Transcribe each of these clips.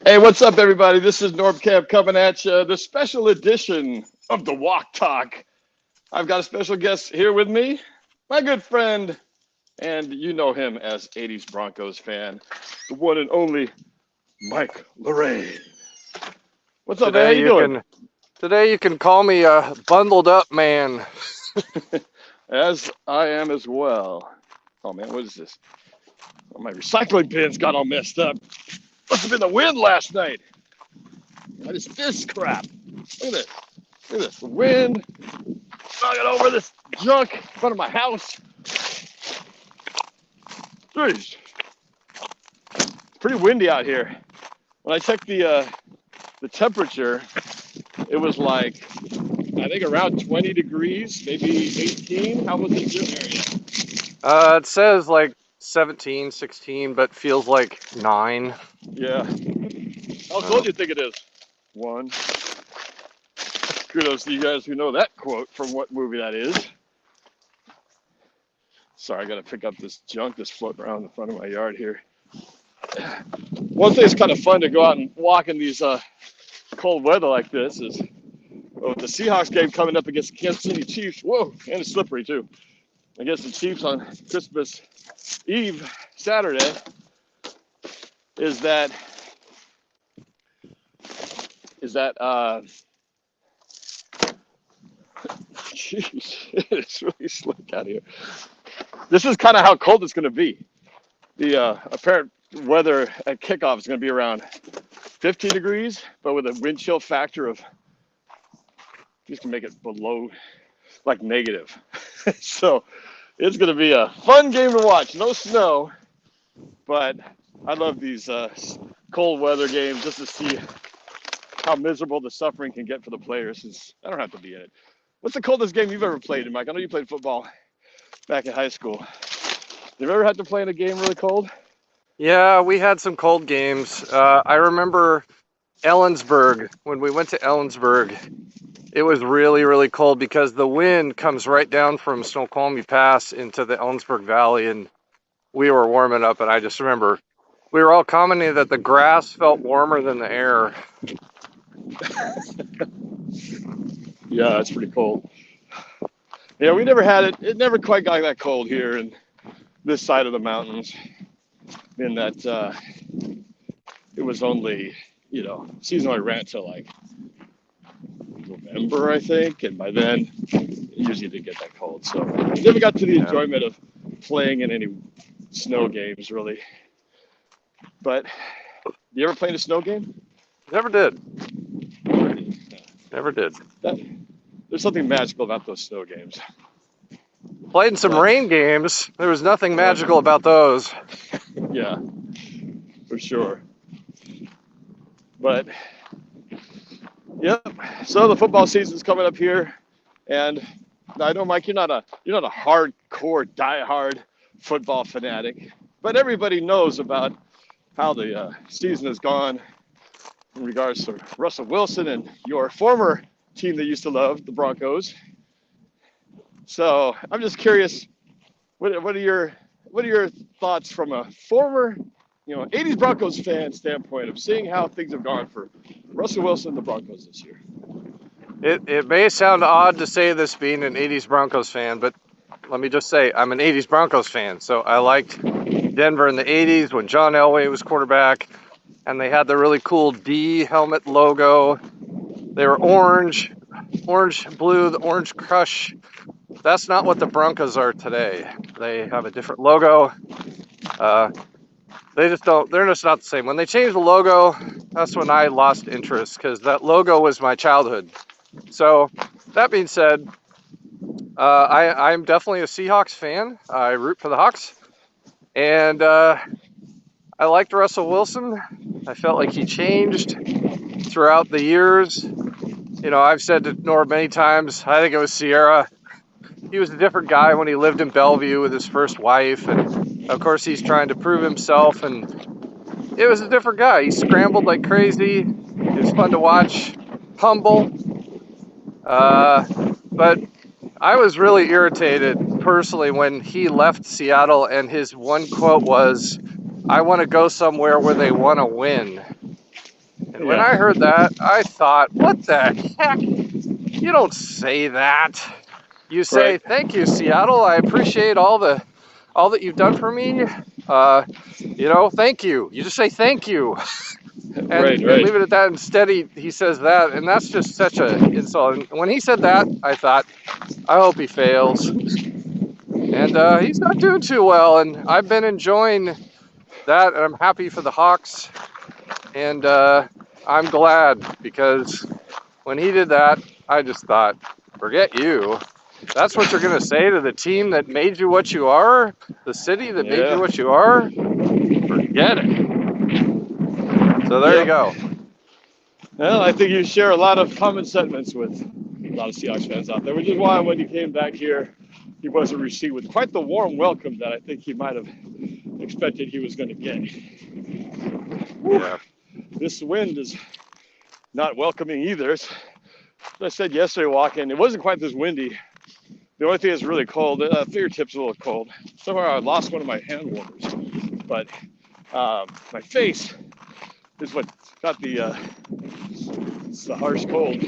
Hey, what's up, everybody? This is NorbFam coming at you, the special edition of the Walk Talk. I've got a special guest here with me, my good friend, and you know him as 80s Broncos fan, the one and only Mike Lorrain. What's up, man? How Today you you doing? can today you can call me a bundled up man. As I am as well. Oh man, what is this? Oh, my recycling bin's got all messed up. Must have been the wind last night. What is this crap? Look at this. Look at this. The wind knocking over this junk in front of my house. Jeez. It's pretty windy out here. When I checked the temperature, it was like I think around 20 degrees, maybe 18. How was it in your area? It says like 17, 16, but feels like 9. Yeah. How cold do you think it is? 1. Kudos to you guys who know that quote from what movie that is. Sorry, I got to pick up this junk that's floating around in the front of my yard here. One thing that's kind of fun to go out and walk in these cold weather like this is with the Seahawks game coming up against the Kansas City Chiefs. Whoa, and it's slippery too. Against the Chiefs on Christmas Eve, Saturday, is that jeez, it's really slick out here. This is kind of how cold it's going to be. The apparent weather at kickoff is going to be around 15 degrees, but with a wind chill factor of, just to make it below, like negative. So it's going to be a fun game to watch. No snow, but I love these cold weather games just to see how miserable the suffering can get for the players. Since I don't have to be in it. What's the coldest game you've ever played, Mike? I know you played football back in high school. You ever had to play in a game really cold? Yeah, we had some cold games. I remember Ellensburg. When we went to Ellensburg, it was really, really cold because the wind comes right down from Snoqualmie Pass into the Ellensburg Valley, and we were warming up, and I just remember we were all commenting that the grass felt warmer than the air. Yeah, it's pretty cold. Yeah, we never had it. It never quite got that cold here in this side of the mountains. In that it was only, season only ran till like November, I think, and by then it usually didn't get that cold. So we never got to the enjoyment of playing in any snow games, really. But you ever played a snow game? Never did. Never did. There's something magical about those snow games. Played in some rain games. There was nothing magical about those. Yeah, for sure. But yep. So the football season's coming up here, and I know, Mike, you're not a hardcore, diehard football fanatic, but everybody knows about how the season has gone in regards to Russell Wilson and your former team that you used to love, the Broncos. So I'm just curious, what are your thoughts from a former 80s Broncos fan standpoint of seeing how things have gone for Russell Wilson and the Broncos this year? It may sound odd to say this being an 80s Broncos fan, but let me just say I'm an 80s Broncos fan. So I liked Denver in the 80s when John Elway was quarterback, and they had the really cool D helmet logo. They were orange, blue, the Orange Crush. That's not what the Broncos are today. They have a different logo. They're just not the same. When they changed the logo, that's when I lost interest, because that logo was my childhood. So that being said, I'm definitely a Seahawks fan. I root for the Hawks. And I liked Russell Wilson. I felt like he changed throughout the years. I've said to Norb many times, I think it was Sierra, he was a different guy when he lived in Bellevue with his first wife, and of course he's trying to prove himself, and it was a different guy. He scrambled like crazy. It was fun to watch. Humble. But I was really irritated personally when he left Seattle, and his one quote was, "I want to go somewhere where they want to win." And when I heard that, I thought, what the heck? You don't say that. You say, Right. thank you, Seattle. I appreciate all that you've done for me. Thank you. You just say thank you. And Right. leave it at that. Instead, he says that, and that's just such a insult. And when he said that, I thought, I hope he fails. And he's not doing too well, and I've been enjoying that, and I'm happy for the Hawks. And I'm glad, because when he did that, I just thought, forget you. That's what you're going to say to the team that made you what you are? The city that made you what you are? Forget it. So there you go. Well, I think you share a lot of common sentiments with a lot of Seahawks fans out there, which is why when he came back here, he wasn't received with quite the warm welcome that I think he might have expected he was going to get. Yeah. This wind is not welcoming either. As I said yesterday walking, it wasn't quite this windy. The only thing that's really cold, fingertips a little cold. Somehow I lost one of my hand warmers, but my face is what got it's the harsh cold.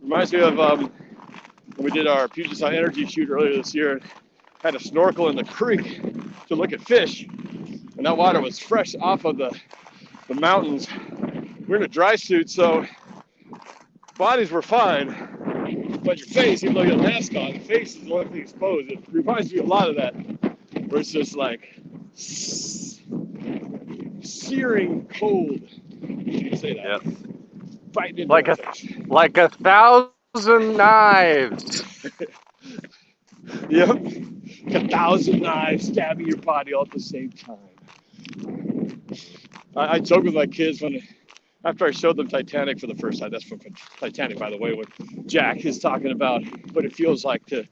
Reminds me of when we did our Puget Sound energy shoot earlier this year. Had a snorkel in the creek to look at fish, and that water was fresh off of the mountains. We're in a dry suit, so bodies were fine, but your face, even though you have a mask on, the face is the only thing exposed. It reminds me a lot of that, where it's just like searing cold. You can say that. Yep. Biting into Like the face. like 1,000 knives. Yep. 1,000 knives stabbing your body all at the same time. I joke with my kids after I showed them Titanic for the first time. That's from Titanic, by the way, when Jack is talking about what it feels like to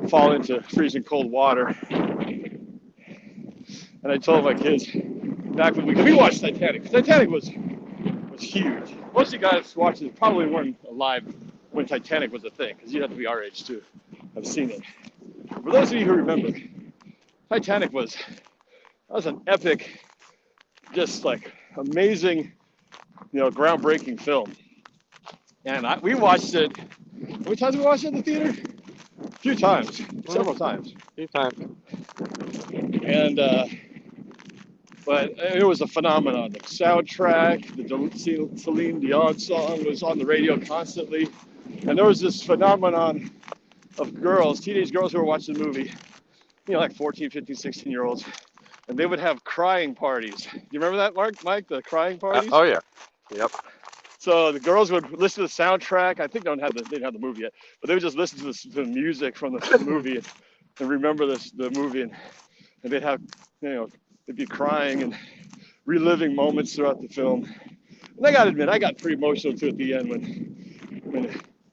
fall into freezing cold water. And I told my kids back when we watched Titanic. Titanic was huge. Most of you guys watching probably weren't alive when Titanic was a thing, because you'd have to be our age to have seen it. For those of you who remember, Titanic was an epic, just like amazing, groundbreaking film. And we watched it. How many times did we watch it in the theater? A few times, several times. A few times. And but it was a phenomenon. The soundtrack, the Celine Dion song was on the radio constantly, and there was this phenomenon of girls, teenage girls who were watching the movie, like 14, 15, 16-year-olds, and they would have crying parties. Do you remember that, Mike, the crying parties? Oh, yeah. Yep. So the girls would listen to the soundtrack. I think they didn't have the movie yet, but they would just listen to the music from the movie and remember the movie, and they'd have, they'd be crying and reliving moments throughout the film. And I gotta admit, I got pretty emotional too at the end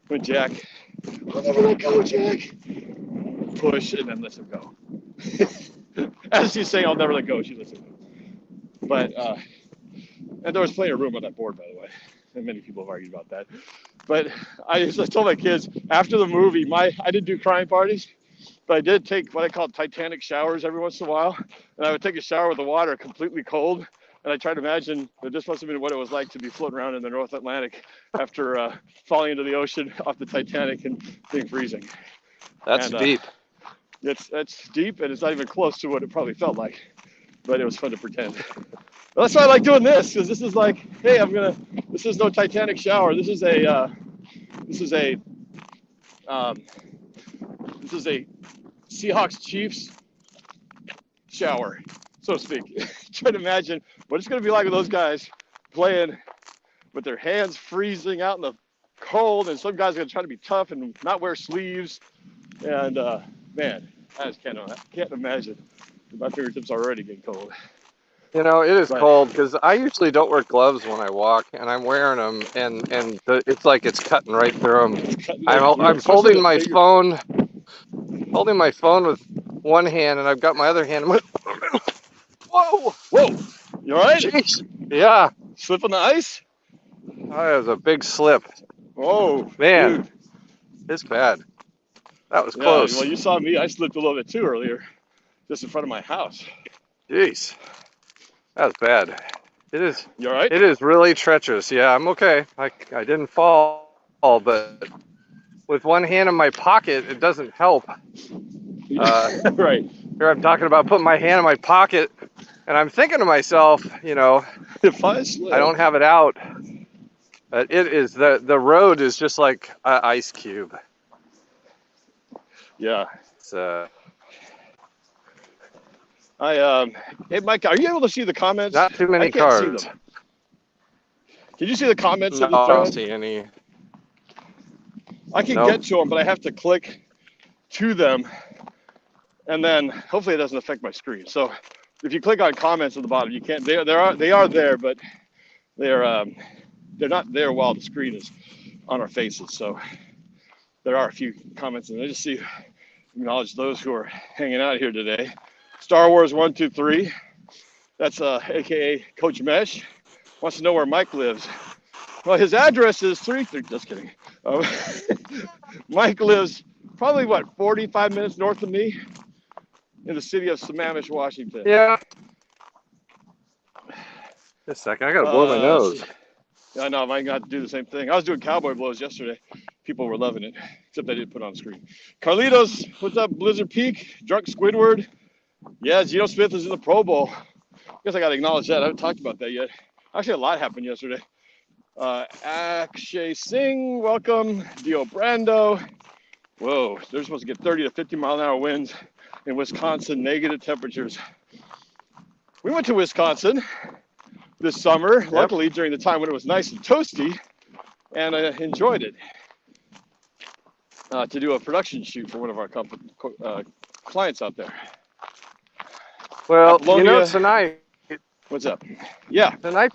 when Jack, I'll never let go, Jack. Push and then let him go. As she's saying, I'll never let go, she lets him go. But and there was plenty of room on that board, by the way. And many people have argued about that. But I told my kids after the movie, I didn't do crying parties, but I did take what I call Titanic showers every once in a while. And I would take a shower with the water completely cold. And I tried to imagine that this must have been what it was like to be floating around in the North Atlantic after falling into the ocean off the Titanic and being freezing. That's deep. It's deep, and it's not even close to what it probably felt like. But it was fun to pretend. Well, that's why I like doing this, because this is like, hey, this is no Titanic shower. This is a Seahawks Chiefs shower, so to speak. Try to imagine what it's going to be like with those guys playing with their hands freezing out in the cold, and some guys are going to try to be tough and not wear sleeves. And man, I just can't imagine. My fingertips are already getting cold. It is cold because I usually don't wear gloves when I walk, and I'm wearing them, and it's like it's cutting right through them. I'm holding my phone with one hand, and I've got my other hand. Whoa! You all right? Jeez. Yeah. Slip on the ice? That was a big slip. Oh, man, dude. It's bad. That was close. Well, you saw me. I slipped a little bit too earlier, just in front of my house. Jeez. That was bad. It is. You all right? It is really treacherous. Yeah, I'm okay. I didn't fall, but with one hand in my pocket, it doesn't help. Right. Here I'm talking about putting my hand in my pocket, and I'm thinking to myself, If I slip. I don't have it out. But it is the road is just like an ice cube. Yeah. It's Hey, Mike, are you able to see the comments? not too many I can't see cars. them. Did you see the comments No, of the I don't thread? see any. I can Nope. get to them, but I have to click to them, and then hopefully it doesn't affect my screen. So if you click on comments at the bottom, you can't. They are there, but they're not there while the screen is on our faces. So there are a few comments, and I just acknowledge those who are hanging out here today. Star Wars 123. That's AKA Coach Mesh. Wants to know where Mike lives. Well, his address is 33. Just kidding. Mike lives probably 45 minutes north of me in the city of Sammamish, Washington. Yeah. Just a second, I gotta blow my nose. I know, Mike got to do the same thing. I was doing cowboy blows yesterday. People were loving it, except I didn't put it on the screen. Carlitos, what's up? Blizzard Peak, Drunk Squidward. Yeah, Geno Smith is in the Pro Bowl. I guess I got to acknowledge that. I haven't talked about that yet. Actually, a lot happened yesterday. Akshay Singh, welcome. Dio Brando. Whoa, they're supposed to get 30 to 50 mile an hour winds in Wisconsin, negative temperatures. We went to Wisconsin this summer, luckily during the time when it was nice and toasty, and I enjoyed it to do a production shoot for one of our clients out there. Well, Apollonia. tonight. What's up? Yeah. Tonight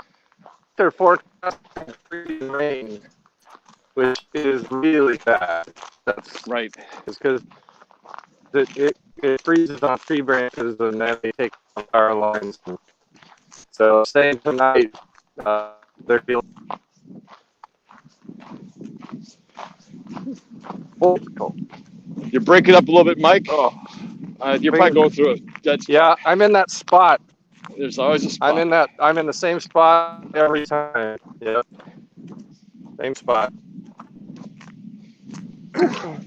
they're forecasting freezing rain, which is really bad. That's right. It's because it freezes on tree branches and then they take on power lines. So staying tonight, they're feeling cold. You're breaking up a little bit, Mike. Oh, you're probably going through a dead spot. Yeah, I'm in that spot. There's always a spot. I'm in the same spot every time. Yeah. Same spot. Yeah,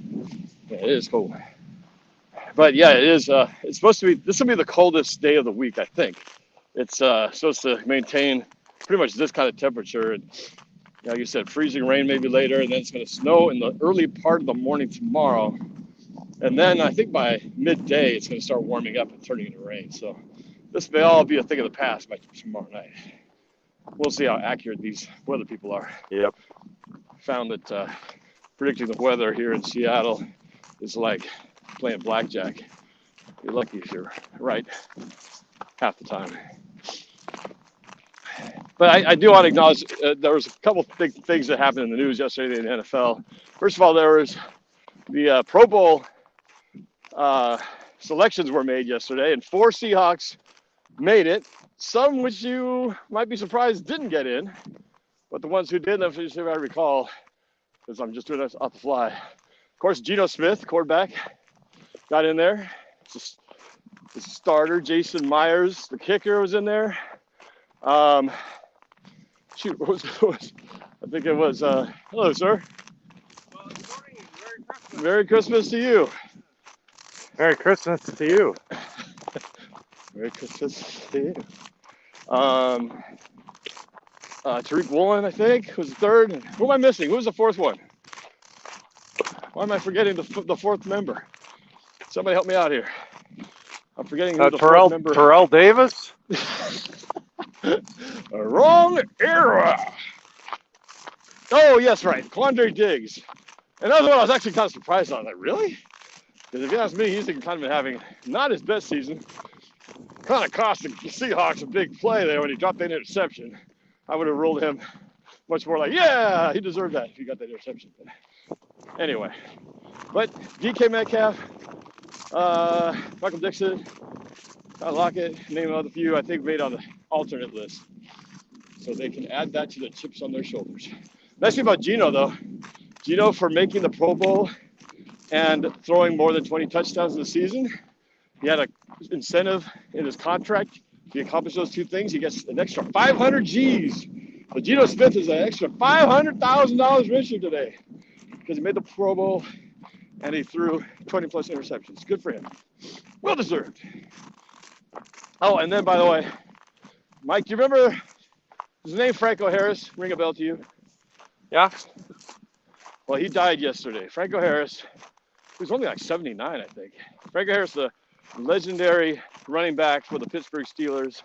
it is cold. But yeah, it is. It's supposed to be. This will be the coldest day of the week, I think. It's supposed to maintain pretty much this kind of temperature, and like you said, freezing rain maybe later, and then it's going to snow in the early part of the morning tomorrow, and then I think by midday it's going to start warming up and turning into rain. So this may all be a thing of the past by tomorrow night. We'll see how accurate these weather people are. Yep. Found that predicting the weather here in Seattle is like playing blackjack. You're lucky if you're right half the time. But I do want to acknowledge there was a couple big things that happened in the news yesterday in the NFL. First of all, there was the Pro Bowl selections were made yesterday, and 4 Seahawks made it. Some which you might be surprised didn't get in, but the ones who did, if I recall, because I'm just doing this off the fly. Of course, Geno Smith, quarterback, got in there. The starter, Jason Myers, the kicker, was in there. Shoot, what was I think it was, hello, sir. Well, good morning. Merry Christmas to you. Merry Christmas to you. Merry Christmas to you. Tariq Woolen, I think, was the third. Who am I missing? Who was the fourth one? Why am I forgetting the fourth member? Somebody help me out here. I'm forgetting who the fourth member. Terrell Davis? Wrong era. Oh, yes, right. Quandre Diggs. And that's what I was actually kind of surprised on. Like, really? Because if you ask me, he's kind of been having not his best season. Kind of cost the Seahawks a big play there when he dropped that interception. I would have ruled him much more like, yeah, he deserved that if he got that interception. But anyway, but DK Metcalf, Michael Dixon, Tyler Lockett, name another few, I think made on the alternate list. So they can add that to the chips on their shoulders. Nice thing about Geno, though. Geno, for making the Pro Bowl and throwing more than 20 touchdowns in the season, he had an incentive in his contract If he accomplishes those two things, he gets an extra 500 G's. So Geno Smith is an extra $500,000 richer today because he made the Pro Bowl and he threw 20 plus interceptions. Good for him. Well deserved. Oh, and then by the way, Mike, do you remember his name? Franco Harris. Ring a bell to you? Yeah. Well, he died yesterday. Franco Harris. He was only like 79, I think. Franco Harris, the legendary running back for the Pittsburgh Steelers,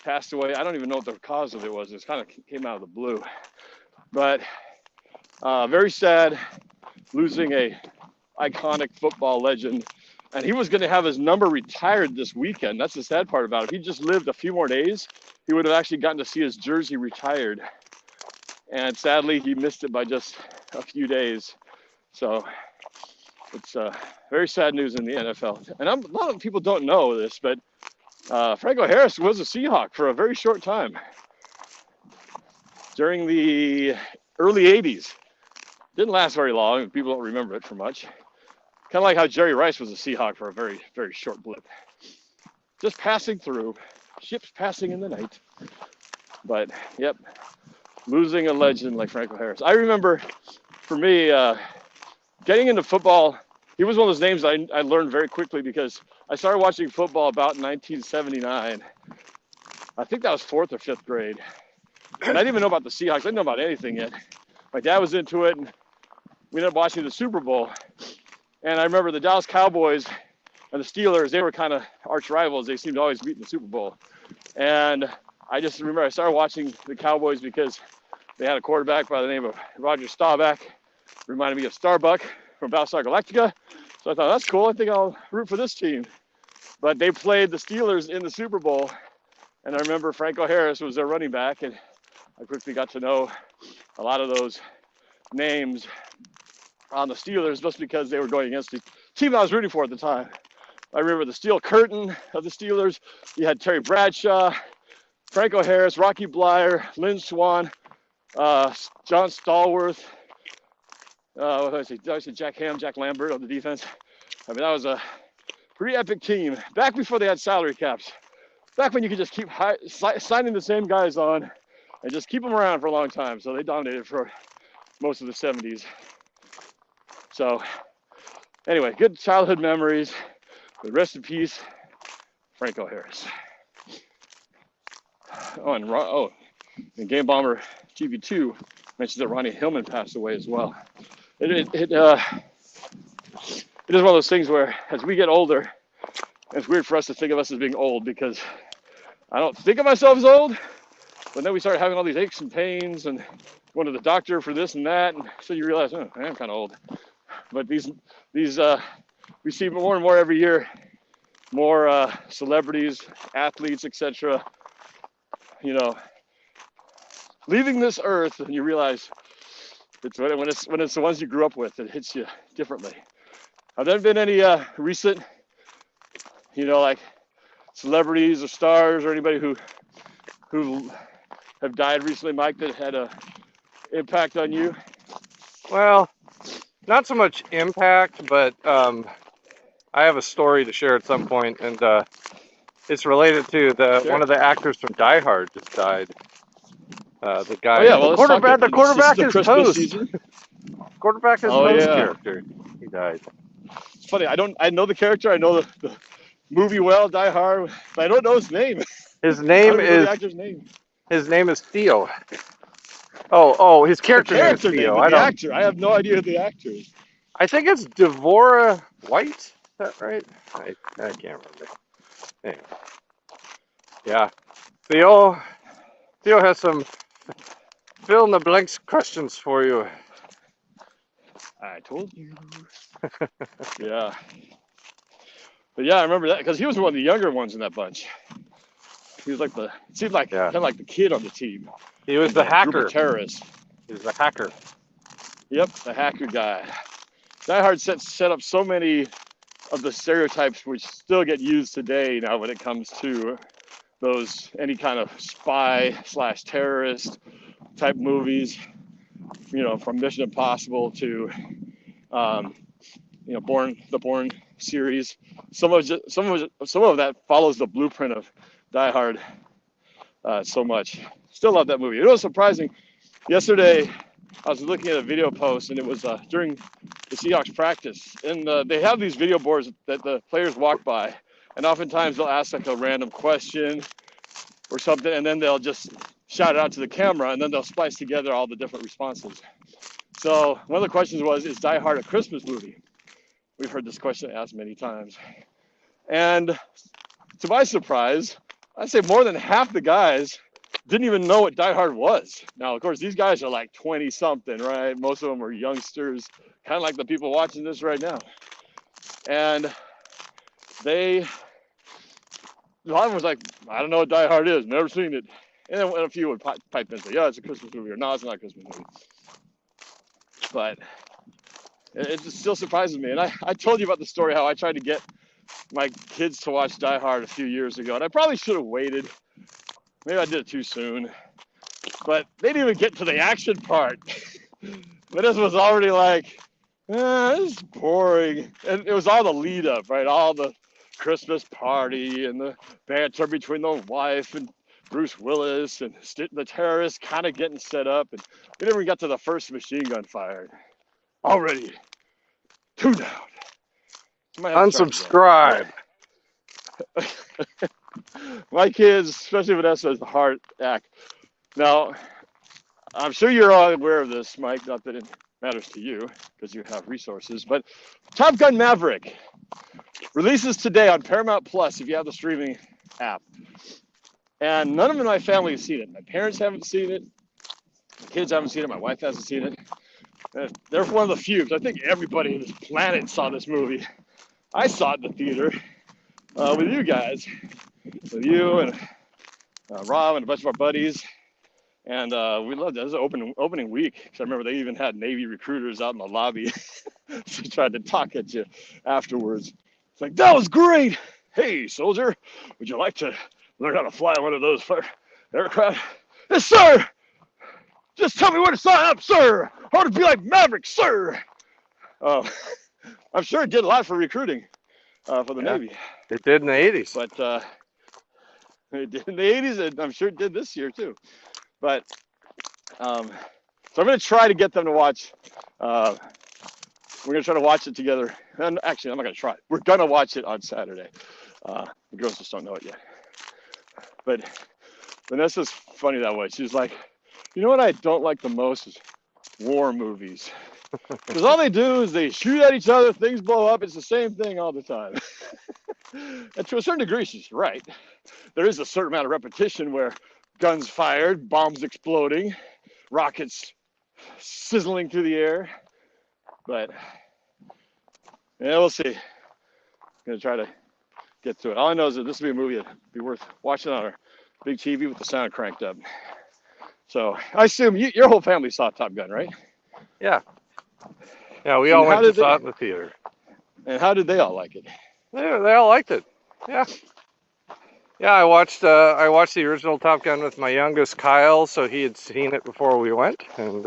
passed away. I don't even know what the cause of it was. It kind of came out of the blue. But very sad, losing a iconic football legend. And he was going to have his number retired this weekend. That's the sad part about it. If he just lived a few more days, he would have actually gotten to see his jersey retired. And sadly, he missed it by just a few days. So it's very sad news in the NFL. And a lot of people don't know this, but Franco Harris was a Seahawk for a very short time during the early 80s. Didn't last very long. People don't remember it for much. Kind of like how Jerry Rice was a Seahawk for a very, very short blip. Just passing through, ships passing in the night. But, yep, losing a legend like Franco Harris. I remember, for me, getting into football, he was one of those names I learned very quickly because I started watching football about 1979. I think that was 4th or 5th grade. And I didn't even know about the Seahawks. I didn't know about anything yet. My dad was into it, and we ended up watching the Super Bowl. And I remember the Dallas Cowboys and the Steelers, they were kind of arch rivals. They seemed to always beat in the Super Bowl. And I just remember I started watching the Cowboys because they had a quarterback by the name of Roger Staubach. Reminded me of Starbuck from Battlestar Galactica. So I thought, that's cool. I think I'll root for this team. But they played the Steelers in the Super Bowl. And I remember Franco Harris was their running back. And I quickly got to know a lot of those names on the Steelers just because they were going against the team I was rooting for at the time. I remember the steel curtain of the Steelers. You had Terry Bradshaw, Franco Harris, Rocky Blyer, Lynn Swann, John Stallworth, what did I say? Jack Ham, Jack Lambert on the defense. I mean, that was a pretty epic team. Back before they had salary caps. Back when you could just keep signing the same guys on and just keep them around for a long time. So they dominated for most of the 70s. So anyway, good childhood memories. But rest in peace, Franco Harris. And Game Bomber GB2 mentions that Ronnie Hillman passed away as well. It is one of those things where as we get older, it's weird for us to think of us as being old because I don't think of myself as old, but then we start having all these aches and pains and going to the doctor for this and that, and so you realize, oh, I am kind of old. But these we see more and more every year, more celebrities, athletes, etc. You know, leaving this earth, and you realize it's when it's the ones you grew up with, it hits you differently. Have there been any recent, like celebrities or stars or anybody who have died recently, Mike, that had a impact on you? Well, not so much impact, but I have a story to share at some point, and it's related to one of the actors from Die Hard just died. The guy, the quarterback is host. Quarterback is host character. He died. It's funny. I know the character. I know the movie well, Die Hard, but I don't know his name. His name is the actor's name. His name is Theo. Oh, his character name is Theo. I have no idea who the actor is. I think it's Devorah White. Is that right? I can't remember. Anyway. Yeah. Theo has some fill in the blanks questions for you. I told you. Yeah. But yeah, I remember that because he was one of the younger ones in that bunch. He was kind of like the kid on the team. He was the hacker. Terrorist. He was the hacker. Yep, the hacker guy. Die Hard set up so many of the stereotypes which still get used today now when it comes to any kind of spy/terrorist type movies. From Mission Impossible to Bourne series. Some of that follows the blueprint of Die Hard so much. Still love that movie. It was surprising. Yesterday, I was looking at a video post, and it was during the Seahawks practice, and they have these video boards that the players walk by, and oftentimes they'll ask like a random question or something, and then they'll just shout it out to the camera, and then they'll splice together all the different responses. So one of the questions was, is Die Hard a Christmas movie? We've heard this question asked many times. And to my surprise, I'd say more than half the guys didn't even know what Die Hard was. Now, of course, these guys are like 20-something, right? Most of them are youngsters, kind of like the people watching this right now. And a lot of them was like, I don't know what Die Hard is, never seen it. And then a few would pipe in and say, yeah, it's a Christmas movie, or no, it's not a Christmas movie. But it just still surprises me. And I told you about the story how I tried to get my kids to watch Die Hard a few years ago, and I probably should have waited. Maybe I did it too soon. But they didn't even get to the action part. But this was already like, this is boring. And it was all the lead up, right? All the Christmas party and the banter between the wife and Bruce Willis and the terrorists kind of getting set up. And we never got to the first machine gun fired. Already tuned out. Unsubscribe. My kids, especially Vanessa, is the heart act. Now, I'm sure you're all aware of this, Mike, not that it matters to you because you have resources, but Top Gun Maverick releases today on Paramount Plus if you have the streaming app. And none of my family has seen it. My parents haven't seen it. My kids haven't seen it. My wife hasn't seen it. They're one of the few, because I think everybody on this planet saw this movie. I saw it in the theater with you guys, with you and Rob and a bunch of our buddies. And we loved it. It was an opening week. Because I remember they even had Navy recruiters out in the lobby to try to talk at you afterwards. It's like, that was great. Hey, soldier, would you like to learn how to fly one of those aircraft? Yes, sir. Just tell me where to sign up, sir. I want to be like Maverick, sir. I'm sure it did a lot for recruiting for the Navy. It did in the 80s. But it did in the 80s, and I'm sure it did this year, too. But so I'm going to try to get them to watch. We're going to try to watch it together. And actually, I'm not going to try. We're going to watch it on Saturday. The girls just don't know it yet. But Vanessa's funny that way. She's like, you know what I don't like the most is war movies. Because all they do is they shoot at each other, things blow up. It's the same thing all the time. And to a certain degree, she's right. There is a certain amount of repetition where guns fired, bombs exploding, rockets sizzling through the air. But yeah, we'll see. I'm going to try to get to it. All I know is that this will be a movie that'd be worth watching on our big TV with the sound cranked up. So I assume your whole family saw Top Gun, right? Yeah. Yeah, we all went to saw it in the theater. And how did they all like it? They all liked it. Yeah. Yeah, I watched the original Top Gun with my youngest Kyle, so he had seen it before we went, and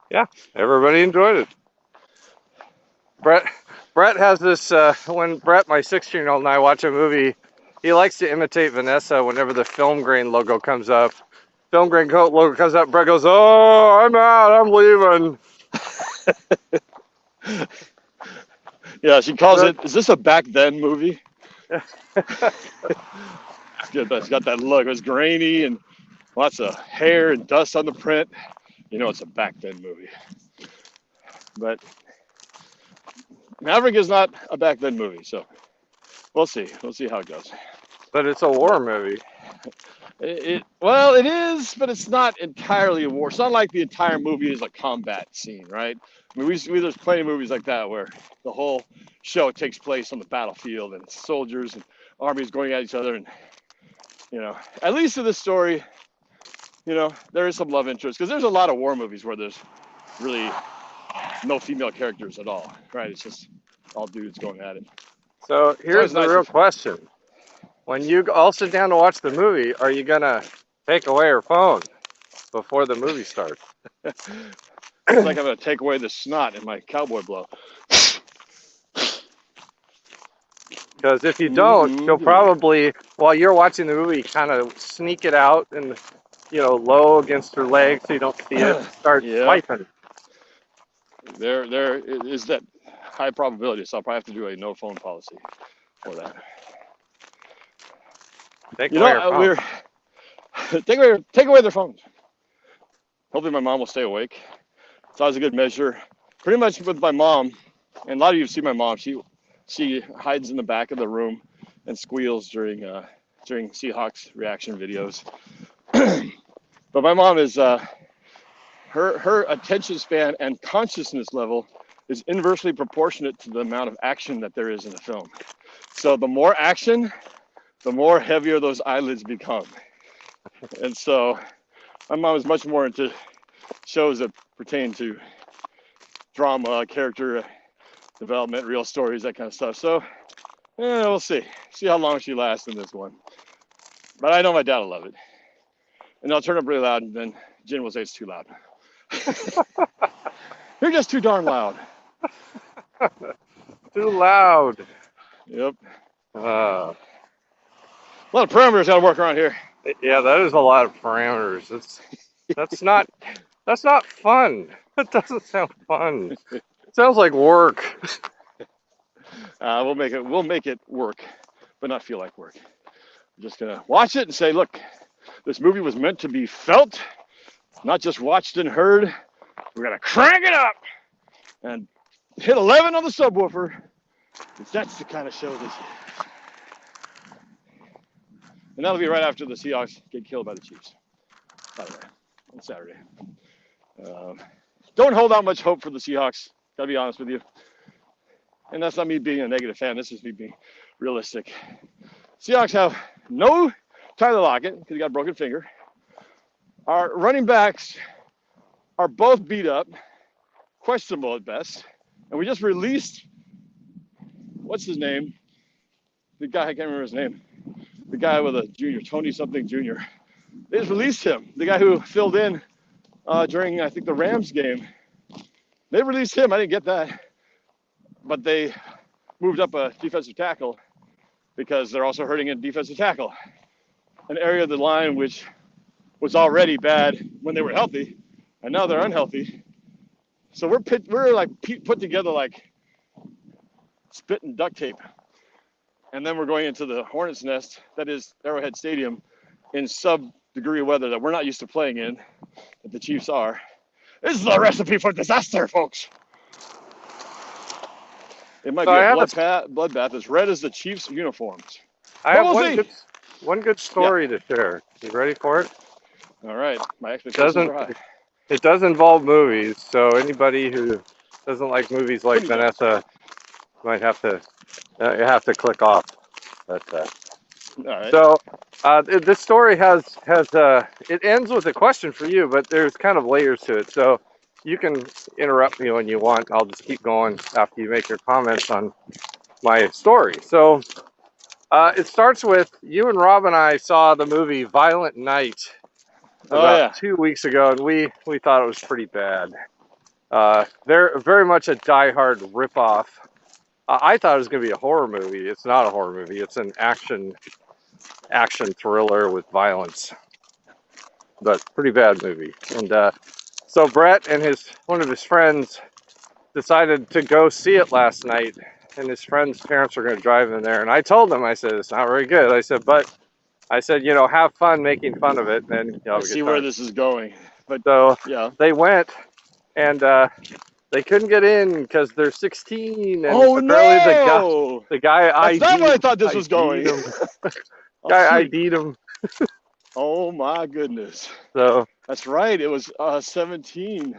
yeah, everybody enjoyed it. Brett has this when Brett, my 16-year-old, and I watch a movie, he likes to imitate Vanessa whenever the Film Grain logo comes up. Film Grain logo comes up, Brett goes, "Oh, I'm out, I'm leaving." Yeah, she calls it, is this a back then movie? It's got that look. It was grainy and lots of hair and dust on the print. You know it's a back then movie. But Maverick is not a back then movie, so we'll see. We'll see how it goes. But it's a war movie. Well, it is, but it's not entirely a war. It's not like the entire movie is a combat scene, right? I mean, there's plenty of movies like that where the whole show takes place on the battlefield and it's soldiers and armies going at each other. And, you know, at least in this story, you know, there is some love interest, because there's a lot of war movies where there's really no female characters at all, right? It's just all dudes going at it. So here's the real question. When you all sit down to watch the movie, are you going to take away your phone before the movie starts? It's like I'm going to take away the snot in my cowboy blow. Because if you don't, you'll probably, while you're watching the movie, kind of sneak it out and, low against her leg so you don't see it, start swiping. There is that high probability, so I'll probably have to do a no phone policy for that. Take away take away their phones. Hopefully my mom will stay awake. It's always a good measure. Pretty much with my mom, and a lot of you see my mom, she hides in the back of the room and squeals during Seahawks reaction videos. But my mom is her attention span and consciousness level is inversely proportionate to the amount of action that there is in the film. So the more action, the more heavier those eyelids become. And so my mom is much more into shows that pertain to drama, character development, real stories, that kind of stuff. So we'll see how long she lasts in this one. But I know my dad will love it. And I'll turn up really loud, and then Jen will say it's too loud. You're just too darn loud. Too loud. Yep. A lot of parameters got to work around here. Yeah, that is a lot of parameters. That's not fun. That doesn't sound fun. It sounds like work. We'll make it work, but not feel like work. I'm just gonna watch it and say, look, this movie was meant to be felt, not just watched and heard. We're gonna crank it up and hit 11 on the subwoofer. That's the kind of show this is. And that'll be right after the Seahawks get killed by the Chiefs, by the way, on Saturday. Don't hold out much hope for the Seahawks, gotta be honest with you. And that's not me being a negative fan, this is me being realistic. Seahawks have no Tyler Lockett, because he got a broken finger. Our running backs are both beat up, questionable at best. And we just released, what's his name? The guy, I can't remember his name. The guy with a junior, Tony something junior. They just released him. The guy who filled in during, I think, the Rams game. They released him. I didn't get that. But they moved up a defensive tackle because they're also hurting a defensive tackle. An area of the line which was already bad when they were healthy, and now they're unhealthy. So we're like put together like spit and duct tape. And then we're going into the hornet's nest, that is Arrowhead Stadium, in sub-degree weather that we're not used to playing in, that the Chiefs are. This is a recipe for disaster, folks. It might be a bloodbath as red as the Chiefs' uniforms. I have one good story to share. You ready for it? All right. My expectations are high. It does involve movies, so anybody who doesn't like movies like Vanessa might have to click off. But all right. So this story has it ends with a question for you, but there's kind of layers to it. So you can interrupt me when you want. I'll just keep going after you make your comments on my story. So it starts with you and Rob and I saw the movie Violent Night about 2 weeks ago, and we thought it was pretty bad. They're very much a die-hard ripoff. I thought it was going to be a horror movie. It's not a horror movie. It's an action thriller with violence, but pretty bad movie. And so Brett and one of his friends decided to go see it last night, and his friend's parents were going to drive him there. And I told them, I said, it's not very good. I said, have fun making fun of it. And I see where this is going. But they went, and they couldn't get in because they're 16. And apparently the guy ID'd. That's not where I thought this was going. Guy ID'd him. Oh my goodness. So that's right. It was 17.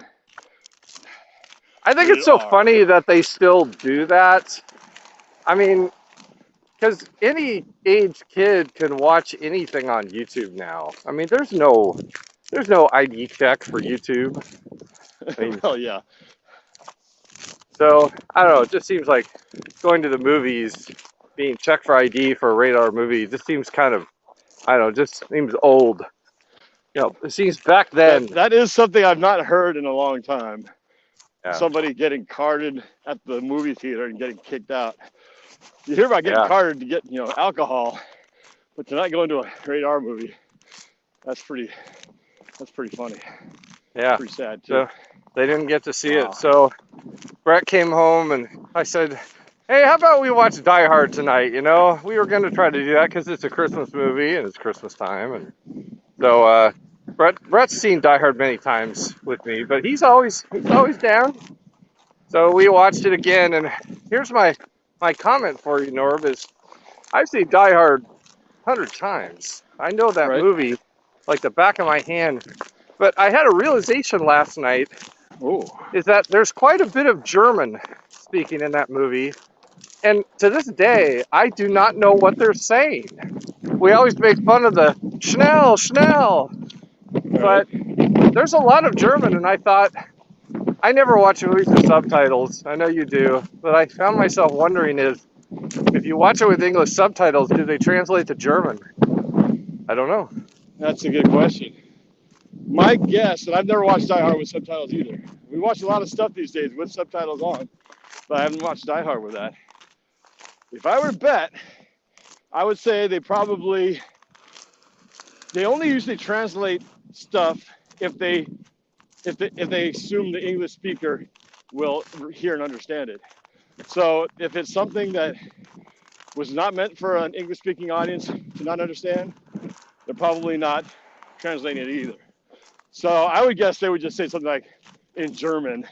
I think it's so funny that they still do that. I mean, because any age kid can watch anything on YouTube now. I mean, there's no ID check for YouTube. I mean, well, yeah. So I don't know. It just seems like going to the movies, being checked for ID for a radar movie, just seems kind of, I don't know, just seems old. It seems back then. That is something I've not heard in a long time. Yeah. Somebody getting carded at the movie theater and getting kicked out. You hear about getting Yeah. carded to get, alcohol, but to not go into a rated R movie, that's pretty funny. Yeah. Pretty sad too. So they didn't get to see Wow. it. So Brett came home and I said, hey, how about we watch Die Hard tonight? You know, we were going to try to do that because it's a Christmas movie and it's Christmas time. And so Brett's seen Die Hard many times with me, but he's always down. So we watched it again. And here's my comment for you, Norb, is I've seen Die Hard 100 times. I know that Right. movie like the back of my hand. But I had a realization last night Oh. is that there's quite a bit of German speaking in that movie. And to this day, I do not know what they're saying. We always make fun of the Schnell, Schnell, Right. but there's a lot of German, and I thought, I never watch movies with subtitles. I know you do, but I found myself wondering if you watch it with English subtitles, do they translate to German? I don't know. That's a good question. My guess, and I've never watched Die Hard with subtitles either. We watch a lot of stuff these days with subtitles on, but I haven't watched Die Hard with that. If I were to bet, I would say they only usually translate stuff if they assume the English speaker will hear and understand it. So if it's something that was not meant for an English speaking audience to not understand, they're probably not translating it either. So I would guess they would just say something like in German,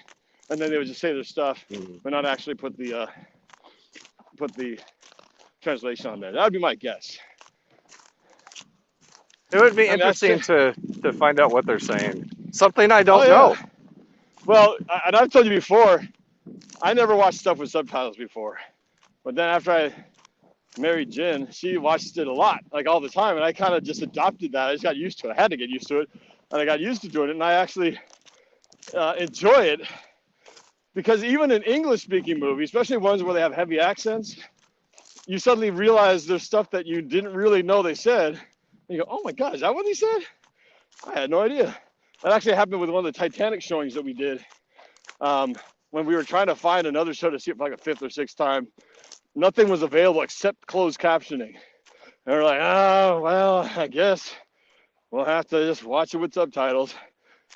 and then they would just say their stuff, but not actually put the translation on there. That would be my guess. It would be interesting to find out what they're saying. Something I don't Oh, yeah. know. Well, and I've told you before, I never watched stuff with subtitles before. But then after I married Jen, she watched it a lot, like all the time, and I kind of just adopted that. I just got used to it. I had to get used to it, and I got used to doing it, and I actually enjoy it because even in English-speaking movies, especially ones where they have heavy accents, you suddenly realize there's stuff that you didn't really know they said, and you go, oh my God, is that what he said? I had no idea. That actually happened with one of the Titanic showings that we did when we were trying to find another show to see it for like a fifth or sixth time. Nothing was available except closed captioning. And we're like, oh, well, I guess we'll have to just watch it with subtitles.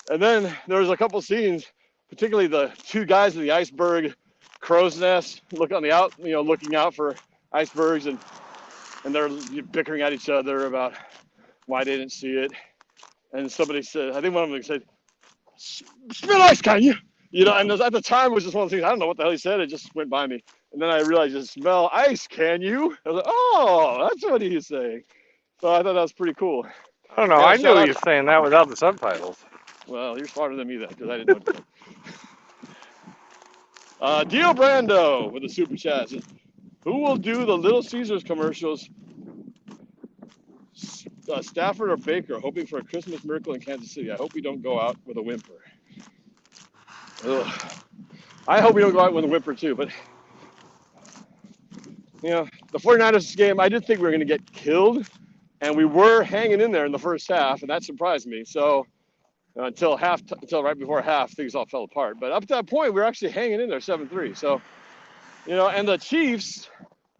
And then there was a couple scenes, particularly the two guys in the iceberg crow's nest, looking out for icebergs, and they're bickering at each other about why they didn't see it. And somebody said, I think one of them said, "Smell ice, can you?" And at the time it was just one of the things, I don't know what the hell he said, it just went by me. And then I realized, just smell ice, can you? I was like, oh, that's what he's saying. So I thought that was pretty cool. I don't know. Yeah, I knew he was saying that without the subtitles. Well, you're smarter than me then, because I didn't know. Dio Brando with a super chat says, who will do the Little Caesars commercials? Stafford or Baker, hoping for a Christmas miracle in Kansas City. I hope we don't go out with a whimper. Ugh. I hope we don't go out with a whimper too, but the 49ers game, I did think we were going to get killed, and we were hanging in there in the first half, and that surprised me. So until right before half, things all fell apart. But up to that point, we were actually hanging in there 7-3. So, and the Chiefs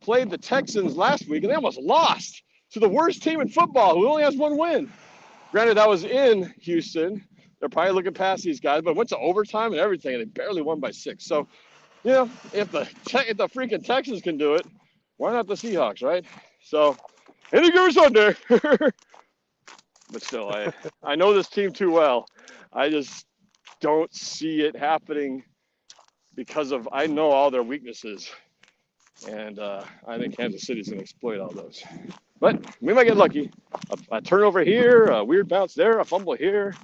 played the Texans last week, and they almost lost to the worst team in football, who only has one win. Granted, that was in Houston. They're probably looking past these guys, but went to overtime and everything, and they barely won by 6. So, if the freaking Texans can do it, why not the Seahawks, right? So, any given Sunday. But still, I know this team too well. I just don't see it happening because I know all their weaknesses. And I think Kansas City's going to exploit all those. But we might get lucky. A turnover here, a weird bounce there, a fumble here.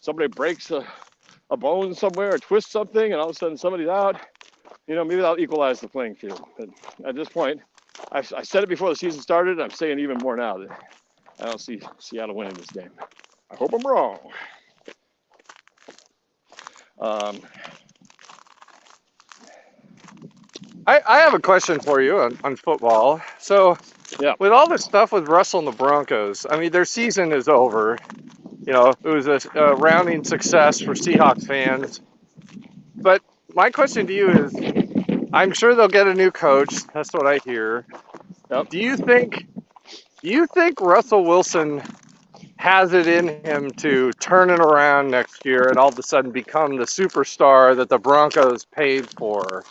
Somebody breaks a bone somewhere or twists something, and all of a sudden somebody's out. Maybe that'll equalize the playing field. But at this point, I said it before the season started. I'm saying even more now that I don't see Seattle winning this game. I hope I'm wrong. I have a question for you on football. So, yeah, with all this stuff with Russell and the Broncos, I mean, their season is over. It was a rounding success for Seahawks fans. But my question to you is, I'm sure they'll get a new coach. That's what I hear. Yep. Do you think Russell Wilson has it in him to turn it around next year and all of a sudden become the superstar that the Broncos paid for?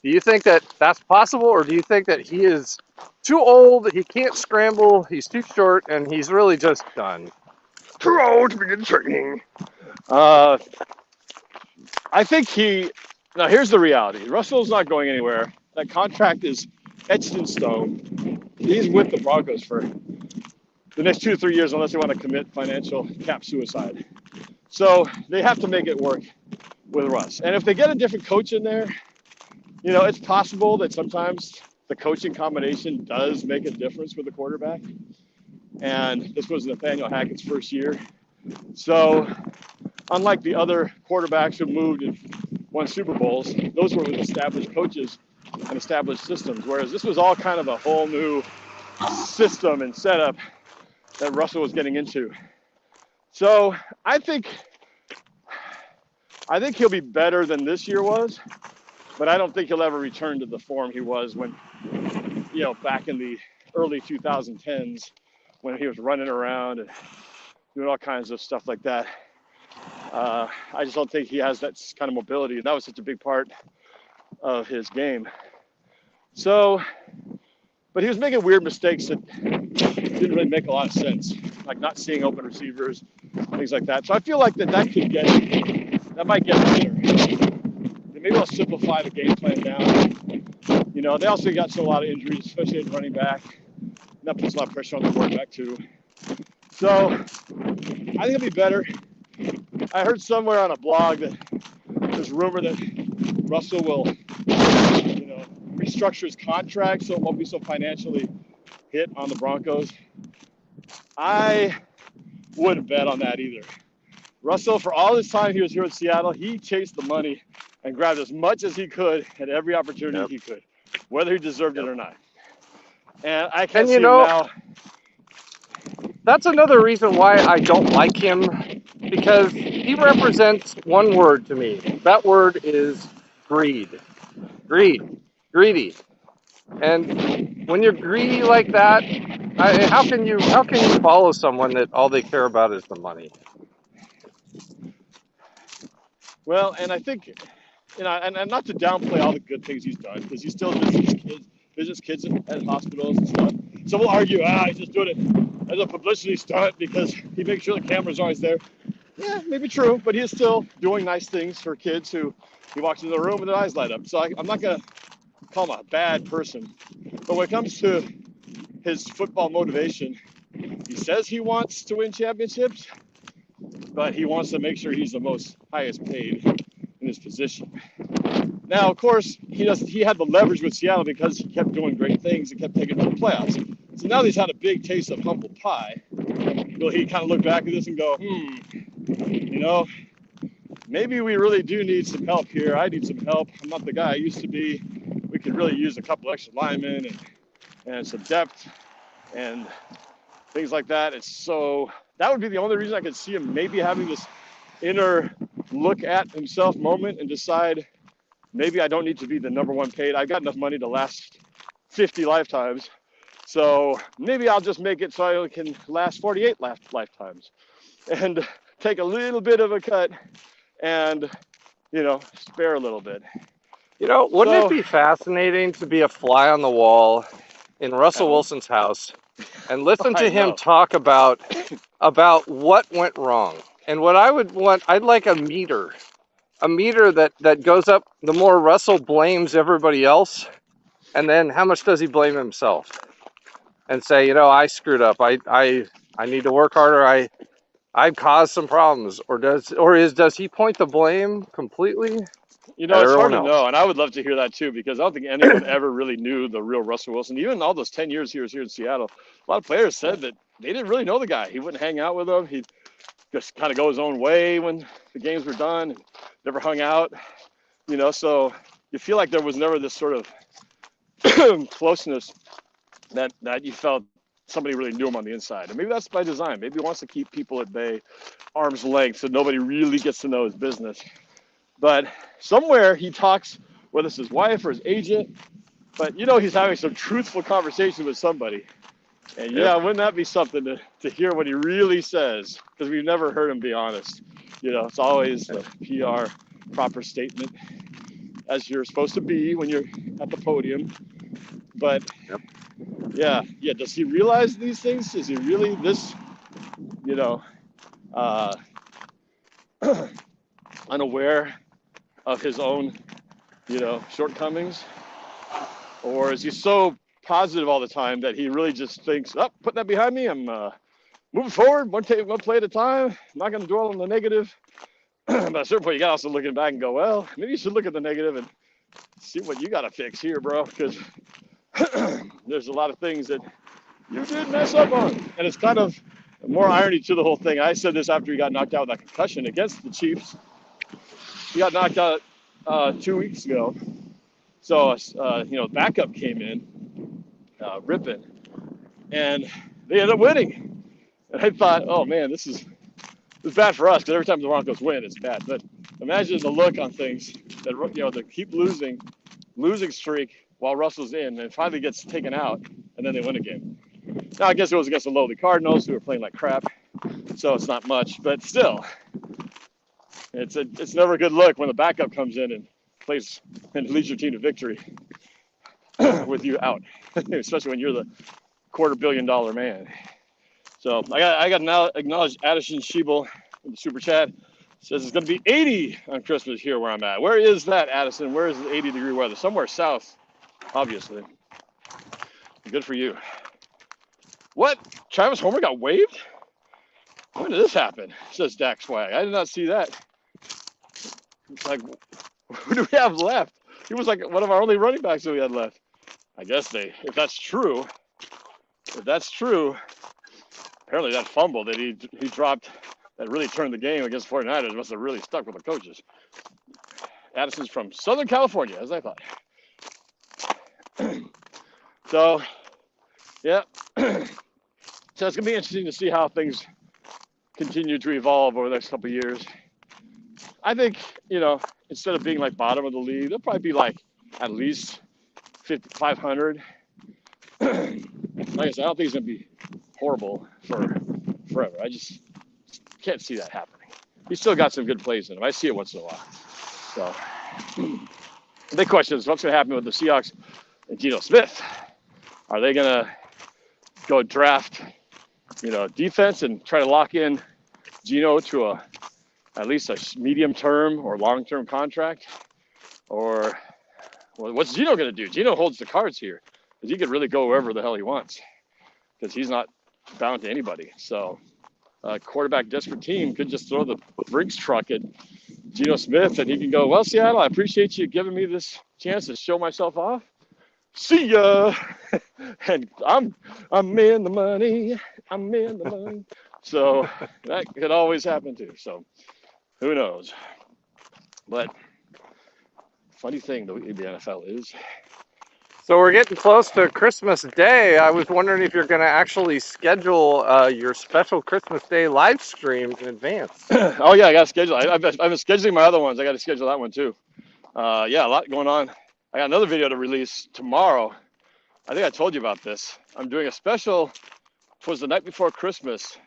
Do you think that that's possible, or do you think that he is too old, he can't scramble, he's too short, and he's really just done? Too old to begin training. I think now here's the reality. Russell's not going anywhere. That contract is etched in stone. He's with the Broncos for the next 2 to 3 years unless they want to commit financial cap suicide. So they have to make it work with Russ. And if they get a different coach in there, it's possible that sometimes the coaching combination does make a difference with the quarterback. And this was Nathaniel Hackett's first year. So unlike the other quarterbacks who moved and won Super Bowls, those were with established coaches and established systems, whereas this was all kind of a whole new system and setup that Russell was getting into. So I think he'll be better than this year was, but I don't think he'll ever return to the form he was when, back in the early 2010s when he was running around and doing all kinds of stuff like that. I just don't think he has that kind of mobility, and that was such a big part of his game. So, but he was making weird mistakes that didn't really make a lot of sense, like not seeing open receivers, things like that. So I feel like that might get better. Maybe they'll simplify the game plan down. They also got a lot of injuries, especially at running back. And that puts a lot of pressure on the quarterback too. So I think it'll be better. I heard somewhere on a blog that there's rumor that Russell will, restructure his contract so it won't be so financially hit on the Broncos. I wouldn't bet on that either. Russell, for all this time he was here in Seattle, he chased the money and grabbed as much as he could at every opportunity he could, whether he deserved it or not. And I can't see him now. That's another reason why I don't like him, because he represents one word to me. That word is greed. Greedy. And when you're greedy like that, how can you follow someone that all they care about is the money? Well, and I think, and not to downplay all the good things he's done, because he still visits kids at hospitals and stuff. So we'll argue, he's just doing it as a publicity stunt because he makes sure the camera's always there. Yeah, maybe true, but he is still doing nice things for kids who he walks into the room and their eyes light up. So I'm not going to call him a bad person. But when it comes to his football motivation, he says he wants to win championships, but he wants to make sure he's the most highest paid in his position. Now, of course, he had the leverage with Seattle because he kept doing great things and kept taking them to the playoffs. So now he's had a big taste of humble pie. Will he kind of look back at this and go, maybe we really do need some help here. I need some help. I'm not the guy I used to be. We could really use a couple extra linemen and some depth and things like that. So that would be the only reason I could see him maybe having this inner look at himself moment and decide, maybe I don't need to be the number one paid. I've got enough money to last 50 lifetimes. So maybe I'll just make it so I can last 48 lifetimes and take a little bit of a cut and, spare a little bit. Wouldn't it be fascinating to be a fly on the wall in Russell Wilson's house and listen to him talk about what went wrong? And what I would want, I'd like a meter that goes up the more Russell blames everybody else, and then how much does he blame himself? And say, I screwed up. I need to work harder. I caused some problems. Or does he point the blame completely? It's hard to know, and I would love to hear that too, because I don't think anyone ever really knew the real Russell Wilson. Even all those 10 years he was here in Seattle, a lot of players said that they didn't really know the guy. He wouldn't hang out with them. He'd just kind of go his own way when the games were done and never hung out, so you feel like there was never this sort of closeness that you felt somebody really knew him on the inside. And maybe that's by design. Maybe he wants to keep people at bay, arm's length, so nobody really gets to know his business. But somewhere he talks whether it's his wife or his agent, but you know he's having some truthful conversation with somebody. And yeah, wouldn't that be something to hear what he really says? Because we've never heard him be honest. You know, it's always the PR proper statement, as you're supposed to be when you're at the podium. But yeah, does he realize these things? Is he really this, you know, unaware of his own, you know, shortcomings? Or is he so positive all the time that he really just thinks, oh, put that behind me, I'm moving forward, one play at a time, I'm not going to dwell on the negative. But at a certain point, you got to also look back and go, well, maybe you should look at the negative and see what you got to fix here, bro, because there's a lot of things that you did mess up on. And it's kind of more irony to the whole thing. I said this after he got knocked out with that concussion against the Chiefs. He got knocked out 2 weeks ago. So, you know, backup came in, ripping, and they ended up winning. And I thought, oh man, this is bad for us because every time the Broncos win, it's bad. But imagine the look on things that, you know, they keep losing streak while Russell's in, and finally gets taken out, and then they win a game. Now, I guess it was against the lowly Cardinals who were playing like crap, so it's not much, but still, it's never a good look when the backup comes in and plays and leads your team to victory with you out, especially when you're the $250 million man. So I got now acknowledged Addison Schiebel in the super chat. Says it's going to be 80 on Christmas here where I'm at. Where is that, Addison? Where is the 80-degree weather? Somewhere south, obviously. Good for you. What? Travis Homer got waived? When did this happen? Says Dak Swag. I did not see that. It's like, who do we have left? He was like one of our only running backs that we had left. I guess if that's true, apparently that fumble that he dropped that really turned the game against 49ers must have really stuck with the coaches. Addison's from Southern California, as I thought. So, yeah. So it's going to be interesting to see how things continue to evolve over the next couple of years. I think, you know, instead of being like bottom of the league, they'll probably be like at least 500. Like I said, I don't think it's going to be horrible for forever. I just can't see that happening. He's still got some good plays in him. I see it once in a while. So the big question is what's going to happen with the Seahawks and Geno Smith? Are they going to go draft, you know, defense and try to lock in Geno to at least a medium-term or long-term contract? Or what's Geno going to do? Geno holds the cards here because he could really go wherever the hell he wants because he's not bound to anybody. So a quarterback desperate team could just throw the Brinks truck at Geno Smith and he can go, well, Seattle, I appreciate you giving me this chance to show myself off. See ya. And I'm in the money. I'm in the money. So that could always happen too. So who knows? But funny thing, the NFL is. So we're getting close to Christmas Day. I was wondering if you're going to actually schedule your special Christmas Day live stream in advance. Oh yeah, I got to schedule. I've been scheduling my other ones. I got to schedule that one too. Yeah, a lot going on. I got another video to release tomorrow. I think I told you about this. I'm doing a special. Twas the night before Christmas.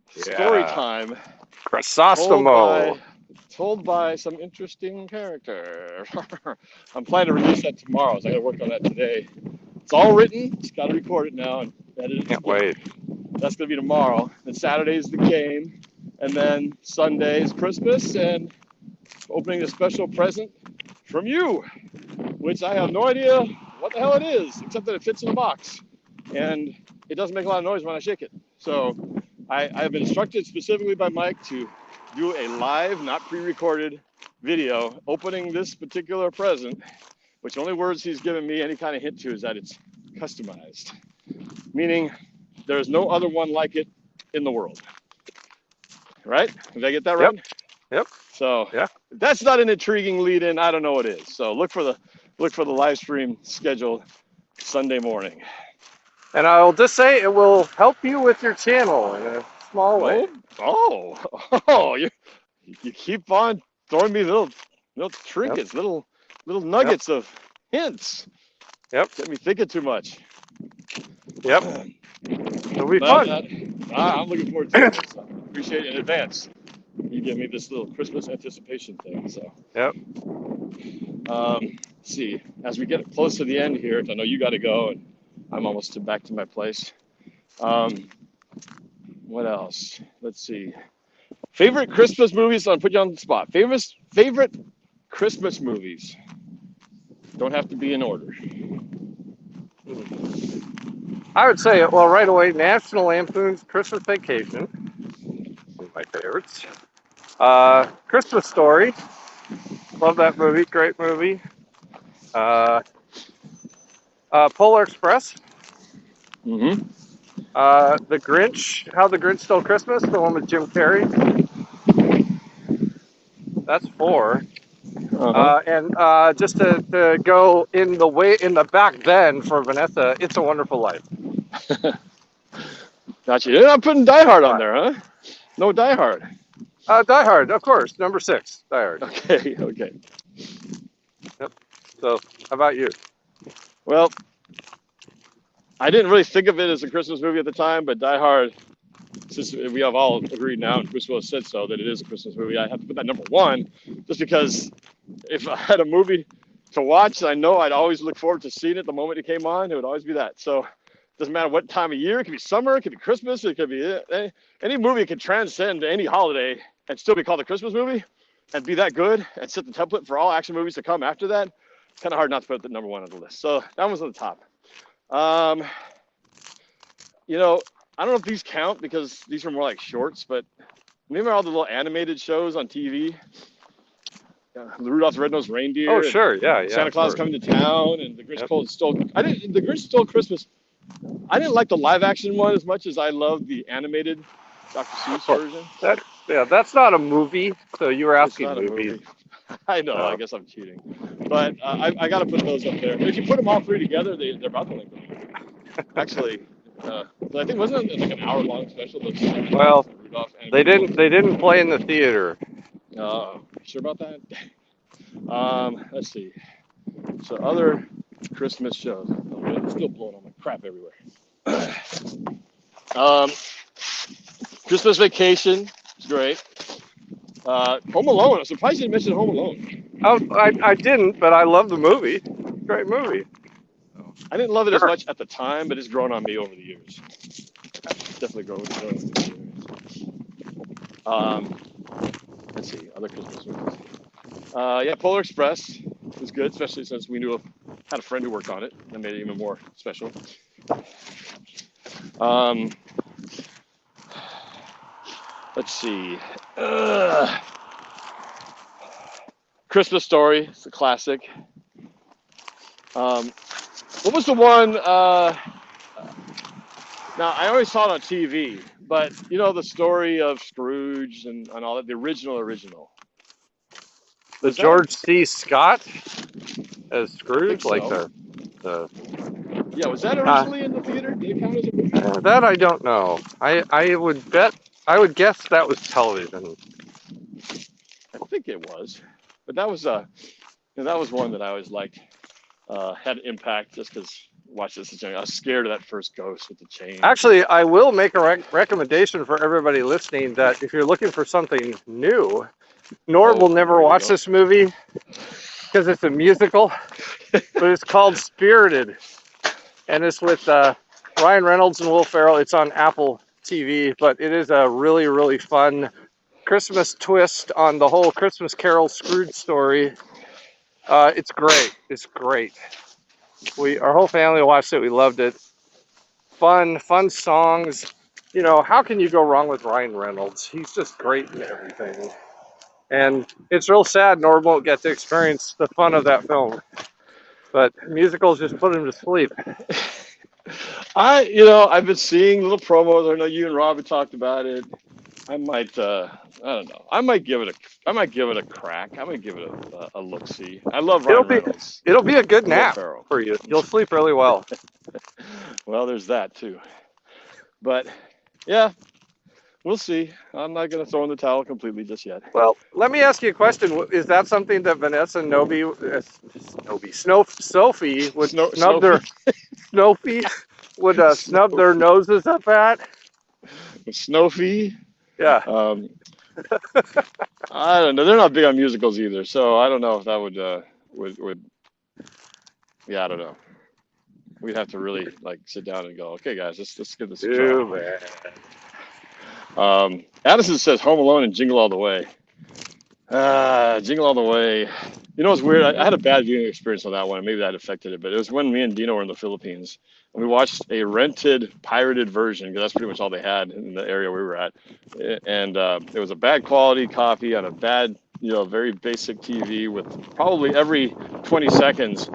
Story time. Chrysostomo. Told by some interesting character. I'm planning to release that tomorrow, so I got to work on that today. It's all written. Just got to record it now and edit it. Can't wait. That's going to be tomorrow. Then Saturday is the game. And then Sunday is Christmas and opening a special present from you, which I have no idea what the hell it is, except that it fits in a box. And it doesn't make a lot of noise when I shake it. So I have been instructed specifically by Mike to do a live, not pre-recorded video opening this particular present, which the only words he's given me any kind of hint to is that it's customized, meaning there's no other one like it in the world. Right? Did I get that right? Yep. So yeah, if that's not an intriguing lead-in, I don't know what is. So look for the live stream scheduled Sunday morning. And I'll just say it will help you with your channel in a small way. Oh, you keep on throwing me little trinkets, little little nuggets of hints. Yep. Get me thinking too much. Yep. It'll be But, fun. I'm looking forward to it. So appreciate it in advance. You give me this little Christmas anticipation thing. So. Yep. Let's see, as we get close to the end here, I know you got to go, and I'm almost back to my place. What else? Let's see. Favorite Christmas movies? I'll put you on the spot. Favorite Christmas movies. Don't have to be in order. I would say, well, right away, National Lampoon's Christmas Vacation. One of my favorites. Christmas Story. Love that movie. Great movie. Polar Express. Mm-hmm. The Grinch. How the Grinch Stole Christmas. The one with Jim Carrey. That's 4. And just to go in the back then for Vanessa, It's a Wonderful Life. Gotcha. You're not putting Die Hard on there, huh? No Die Hard. Die Hard, of course. Number 6. Die Hard. Okay. Yep. So, how about you? Well, I didn't really think of it as a Christmas movie at the time, but Die Hard, since we have all agreed now, and Chris Willis said so, that it is a Christmas movie, I have to put that number 1, just because if I had a movie to watch, I know I'd always look forward to seeing it the moment it came on. It would always be that. So it doesn't matter what time of year. It could be summer. It could be Christmas. It could be any movie can transcend any holiday and still be called a Christmas movie and be that good and set the template for all action movies to come after that. Kind of hard not to put the number 1 on the list. So that was on the top. You know, I don't know if these count because these are more like shorts, but remember all the little animated shows on TV? The Rudolph the Red-Nosed Reindeer. Oh, sure, yeah. Santa Claus coming to town, and the Grinch stole. The Grinch Stole Christmas. I didn't like the live-action one as much as I loved the animated Dr. Seuss version. That's not a movie. So you were asking It's not movies. a movie. I know. I guess I'm cheating, but I got to put those up there. If you put them all 3 together, they're about the length of the movie. Actually, I think wasn't it like an hour-long special? Well, Rudolph they didn't play in the theater. Sure about that? Let's see. So other Christmas shows. I'm still blowing all my crap everywhere. Christmas Vacation is great. Home Alone. I'm surprised you didn't mention Home Alone. Oh, I didn't, but I love the movie. Great movie. I didn't love it as much at the time, but it's grown on me over the years. Definitely grown over the years. Let's see, other Christmas movies. Polar Express was good, especially since we had a friend who worked on it. That made it even more special. Let's see. Christmas Story. It's a classic. What was the one? Now, I always saw it on TV, but you know the story of Scrooge and all that, the original. The George C. Scott as Scrooge, so. like the. Yeah, was that originally in the theater? Did it count as a movie? That I don't know. I would guess that was television. I think it was, but that was that was one that I always liked. Had impact just because watch this. I was scared of that first ghost with the chain. Actually, I will make a recommendation for everybody listening that if you're looking for something new, Norb will never watch this movie because it's a musical, but it's called Spirited, and it's with Ryan Reynolds and Will Ferrell. It's on Apple TV, but it is a really, really fun Christmas twist on the whole Christmas Carol Scrooge story. It's great. It's great. Our whole family watched it. We loved it. Fun songs. You know, how can you go wrong with Ryan Reynolds? He's just great in everything. And it's real sad Norb won't get to experience the fun of that film. But musicals just put him to sleep. I've been seeing little promos. I know you and Rob had talked about it. I might, I don't know. I might give it a crack. I might give it a look-see. I love Ryan Reynolds. It'll be a good nap for you. You'll sleep really well. Well, there's that too. But yeah, we'll see. I'm not going to throw in the towel completely just yet. Well, let me ask you a question. Is that something that Vanessa and Sophie would snub their Snowfie would snub their noses up at? Snowfie. Yeah. I don't know. They're not big on musicals either, so I don't know if that would. Yeah, I don't know. We'd have to really like sit down and go, okay, guys, let's give this a try. Addison says Home Alone and Jingle All the Way. Jingle All the Way. You know what's weird? I had a bad viewing experience on that one. Maybe that affected it, but it was when me and Dino were in the Philippines. And we watched a rented, pirated version, because that's pretty much all they had in the area we were at. And it was a bad quality copy on a bad, very basic TV with probably every 20 seconds,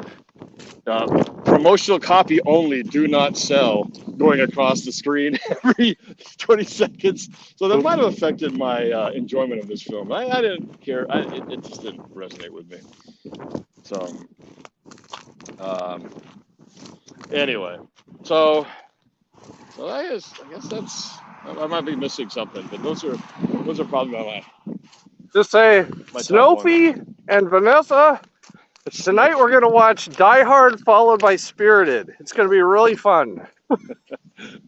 promotional copy only, do not sell, going across the screen every 20 seconds. So that might have affected my enjoyment of this film. I didn't care. It just didn't resonate with me. So, anyway, so I guess that's, I might be missing something, but those are probably my Just say Snowfie and Vanessa. Tonight we're going to watch Die Hard followed by Spirited. It's going to be really fun.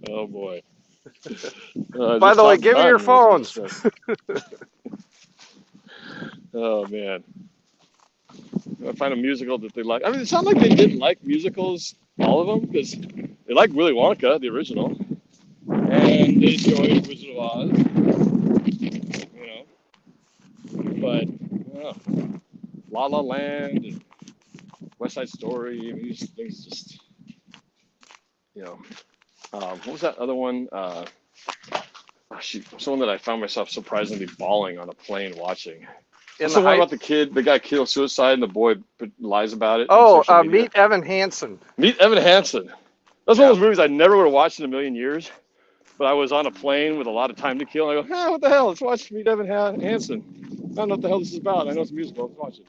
Oh boy. By the way, give me your phones. Oh man. I find a musical that they like. I mean, it sounds like they didn't like musicals, all of them, because they like Willy Wonka, the original, and they enjoyed Wizard of Oz, But La La Land and West Side Story, I mean, these things just, what was that other one? Someone that I found myself surprisingly bawling on a plane watching. It's the one about the guy killed suicide and the boy lies about it. Oh, Meet Evan Hansen. Meet Evan Hansen. That's one of those movies I never would have watched in a million years. But I was on a plane with a lot of time to kill. And I go, what the hell? Let's watch Meet Evan Hansen. I don't know what the hell this is about. I know it's a musical. Let's watch it.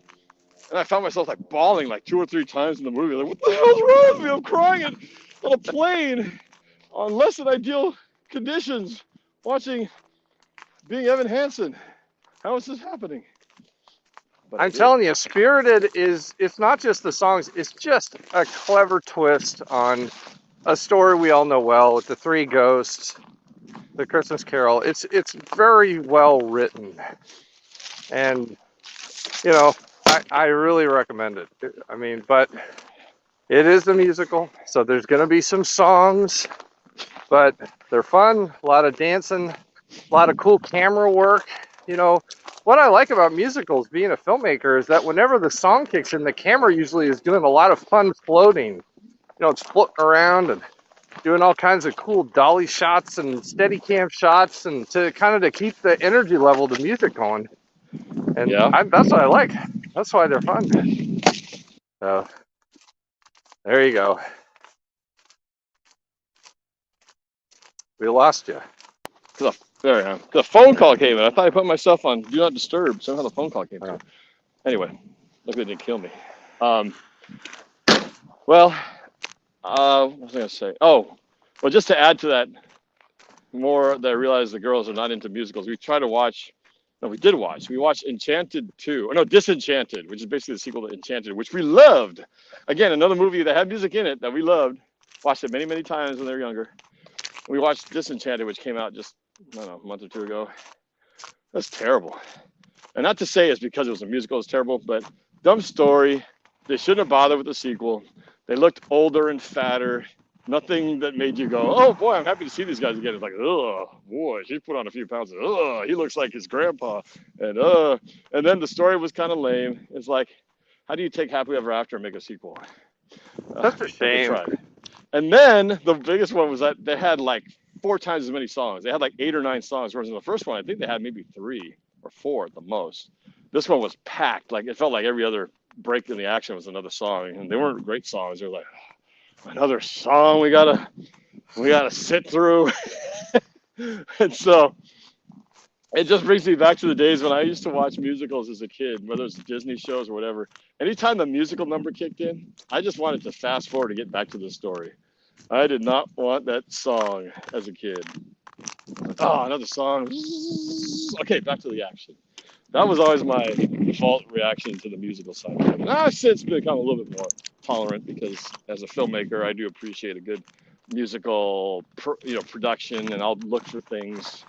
And I found myself like bawling like 2 or 3 times in the movie. Like, what the hell's wrong with me? I'm crying on a plane on less than ideal conditions watching Being Evan Hansen. How is this happening? But I'm telling you, Spirited it's not just the songs, it's just a clever twist on a story we all know well with the 3 ghosts, the Christmas Carol. It's very well written. And, I really recommend it. I mean, but it is a musical, so there's going to be some songs, but they're fun, a lot of dancing, a lot of cool camera work. What I like about musicals, being a filmmaker, is that whenever the song kicks in, the camera usually is doing a lot of fun floating. It's floating around and doing all kinds of cool dolly shots and steady cam shots, and to keep the energy level of the music going. And that's what I like. That's why they're fun. So there you go. We lost you. There I am. The phone call came in. I thought I put myself on Do Not Disturb. Somehow the phone call came through. Anyway, look, it didn't kill me. What was I going to say? Oh, well, just to add to that, more that I realized the girls are not into musicals. We tried to watch. No, we did watch. We watched Enchanted 2. Or no, Disenchanted, which is basically the sequel to Enchanted, which we loved. Again, another movie that had music in it that we loved. Watched it many, many times when they were younger. We watched Disenchanted, which came out just, I don't know, a month or 2 ago. That's terrible. And not to say it's because it was a musical, it's terrible, but dumb story. They shouldn't have bothered with the sequel. They looked older and fatter. Nothing that made you go, oh boy, I'm happy to see these guys again. It's like, oh boy, she put on a few pounds. Oh, he looks like his grandpa. And then the story was kind of lame. It's like, how do you take Happily Ever After and make a sequel? That's a shame. And then the biggest one was that they had like 4 times as many songs. They had like 8 or 9 songs, whereas in the first one, I think they had maybe 3 or 4 at the most. This one was packed. Like, it felt like every other break in the action was another song, and they weren't great songs. They were like, oh, another song we gotta sit through. And so it just brings me back to the days when I used to watch musicals as a kid, whether it's Disney shows or whatever. Anytime the musical number kicked in, I just wanted to fast forward to get back to the story. I did not want that song as a kid. Oh, another song. Okay, back to the action. That was always my default reaction to the musical side of it. And I've since become a little bit more tolerant because as a filmmaker, I do appreciate a good musical, production, and I'll look for things,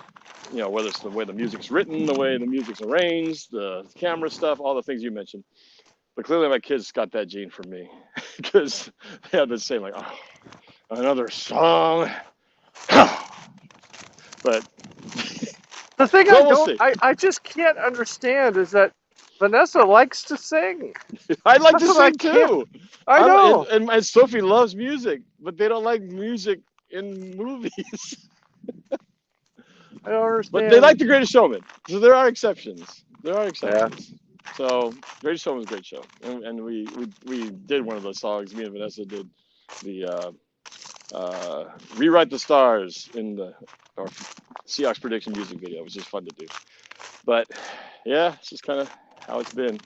whether it's the way the music's written, the way the music's arranged, the camera stuff, all the things you mentioned. But clearly, my kids got that gene from me because they have the same like, oh, another song. But The thing well, we'll see. I just can't understand is that Vanessa likes to sing. I like to That's what sing too. I know. And Sophie loves music, but they don't like music in movies. I don't understand. But they like The Greatest Showman. So there are exceptions. There are exceptions. Yeah. So Greatest Showman was a great show, and we did one of those songs. Me and Vanessa did the Rewrite the Stars in our Seahawks prediction music video, which is fun to do. But yeah, it's just kind of how it's been.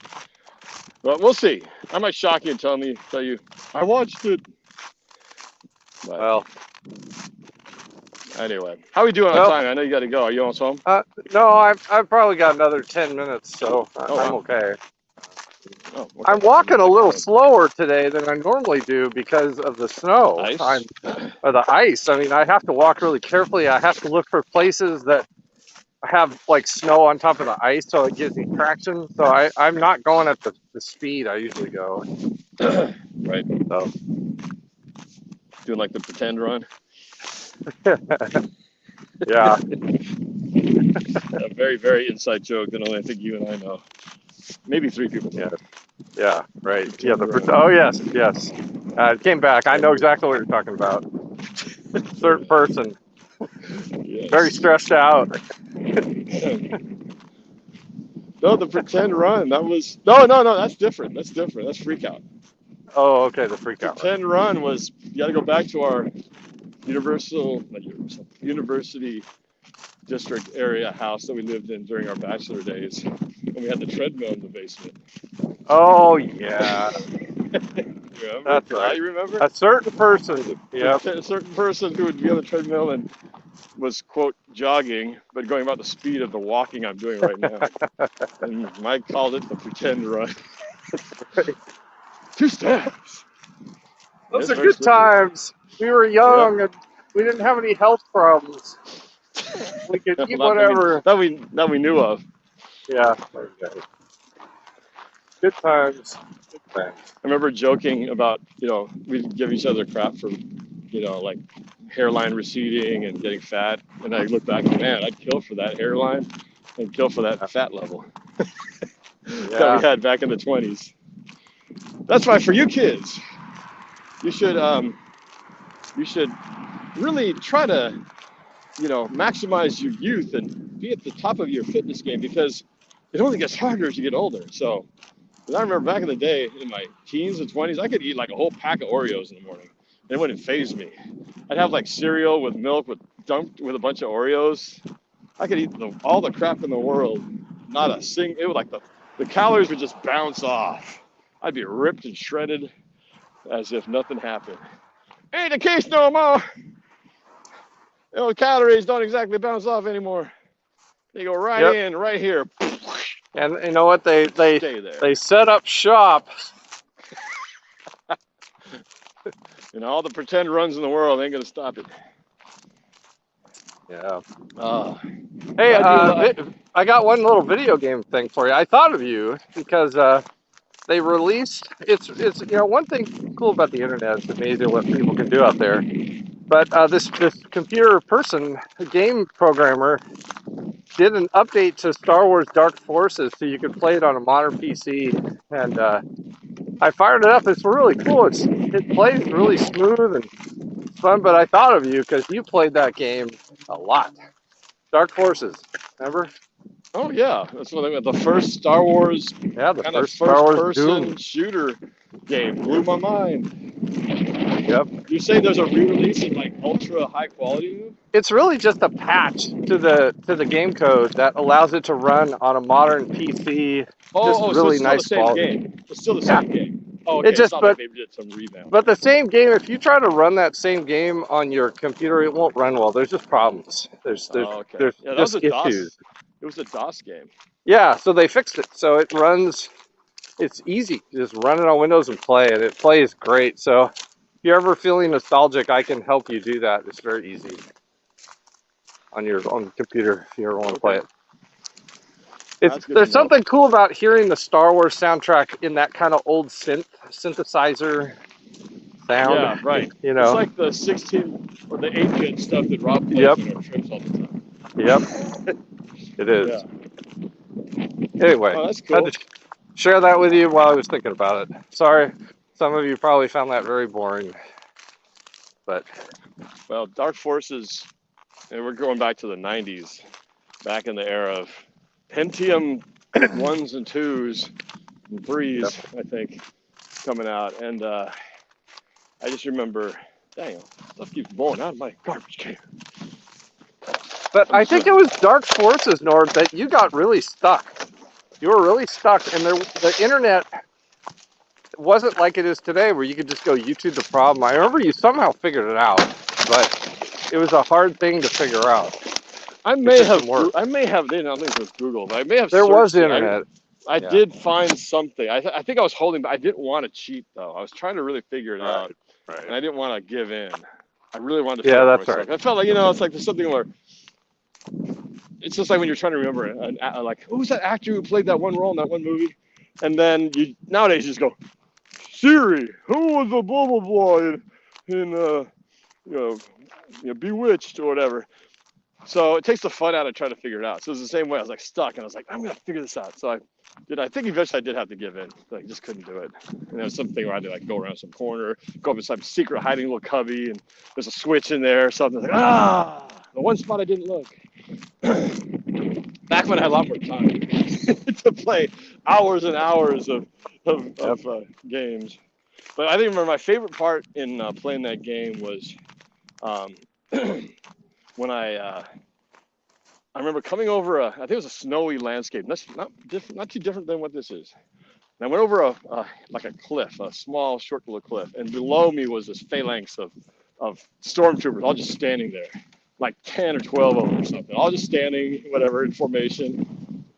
But we'll see. I might shock you and tell you I watched it. But well, anyway, how are we doing on time? I know you got to go. Are you almost home? No, I've probably got another 10 minutes, so I'm okay. Oh, okay. I'm walking a little slower today than I normally do because of the snow. Ice? Or the ice. I mean, I have to walk really carefully. I have to look for places that have like snow on top of the ice so it gives me traction. So I'm not going at the speed I usually go. Right. So doing like the pretend run. Yeah. A very, very inside joke that only I think you and I know. Maybe 3 people know. Yeah, right. Yeah, oh, yes. It came back. I know exactly what you're talking about. Certain person. Yes. Very stressed out. No, the pretend run. That was no. That's different. That's freak out. Oh, okay. The freak out. Pretend run was you got to go back to our university district area house that we lived in during our bachelor days, and we had the treadmill in the basement. Oh yeah. Remember? That's right. You remember? A certain person. Yeah. A certain person who would be on the treadmill and was, quote, jogging, but going about the speed of the walking I'm doing right now. And Mike called it the pretend run. 2 steps. Those are good times. We were young and we didn't have any health problems. We could eat whatever. That we knew of. Yeah. Okay. Good times. I remember joking about, we'd give each other crap for, like hairline receding and getting fat. And I look back, man, I'd kill for that hairline and kill for that fat level that we had back in the 20s. That's why for you kids, you should really try to, maximize your youth and be at the top of your fitness game because it only gets harder as you get older. So I remember back in the day in my teens and 20s, I could eat like a whole pack of Oreos in the morning. It wouldn't faze me. I'd have like cereal with milk dumped with a bunch of Oreos. I could eat all the crap in the world. Not a single, it was like the calories would just bounce off. I'd be ripped and shredded as if nothing happened. Ain't the case no more. Calories don't exactly bounce off anymore. They go right in, right here. And you know what? They set up shop. All the pretend runs in the world ain't gonna stop it. Yeah. Hey, I got one little video game thing for you. I thought of you because they released. It's one thing cool about the internet. It's amazing what people can do out there. But this computer person, a game programmer, did an update to Star Wars Dark Forces so you could play it on a modern PC. And I fired it up. It's really cool. It plays really smooth and fun. But I thought of you because you played that game a lot. Dark Forces, remember? Oh yeah, that's what the first Star Wars. Yeah, the first Star Wars person shooter game blew my mind. Yep. You say there's a re-release in like ultra high quality? It's really just a patch to the game code that allows it to run on a modern PC. Really so it's still nice the same quality. game. It's still the same game. Oh, okay. It just, it's not like they did some revamp. But the same game, if you try to run that same game on your computer, it won't run well. There's just problems. There's Okay. Yeah, that was just a DOS. issues. It was a DOS game. Yeah, so they fixed it. So it runs, it's easy. Just run it on Windows and play it. It plays great. So if you're ever feeling nostalgic, I can help you do that. It's very easy on your own computer if you ever want to play it. There's something cool about hearing the Star Wars soundtrack in that kind of old synthesizer sound. Yeah, right. You know, it's like the 16 or the 8-bit stuff that Rob plays on our trips all the time. Yep, it is. Yeah. Anyway, Oh, that's cool. I had to share that with you while I was thinking about it. Sorry, some of you probably found that very boring, but well, Dark Forces, and we're going back to the 90s, back in the era of Pentium 1s and 2s and 3s, I think, coming out. And I just remember, dang, stuff keeps blowing out of my garbage can. But I think it was Dark Forces, Norb, that you got really stuck. You were really stuck, and the internet wasn't like it is today, where you could just go YouTube the problem. I remember you somehow figured it out, but it was a hard thing to figure out. I may have, I don't think it was Google, but I may have. There was internet. I did find something. I think I was holding, but I didn't want to cheat though. I was trying to really figure it out, and I didn't want to give in. I really wanted to. Yeah, that's right. I felt like it's like there's something where it's just like when you're trying to remember like who's that actor who played that one role in that one movie, and then nowadays you just go, Siri, who was the blah blah blah in Bewitched or whatever. So it takes the fun out of trying to figure it out. So it was the same way. I was like stuck, and I was like, I'm gonna figure this out. So I think eventually I did have to give in. Like, just couldn't do it. And there was something where I had to like go around some corner, go up in some secret hiding little cubby, and there's a switch in there or something. Like, the one spot I didn't look. Back when I had a lot more time to play hours and hours of games. But I think remember my favorite part in playing that game was when I remember coming over I think it was a snowy landscape. That's not too different than what this is. And I went over like a cliff, a small, short little cliff, and below me was this phalanx of stormtroopers, all just standing there, like 10 or 12 of them or something, all just standing, whatever, in formation.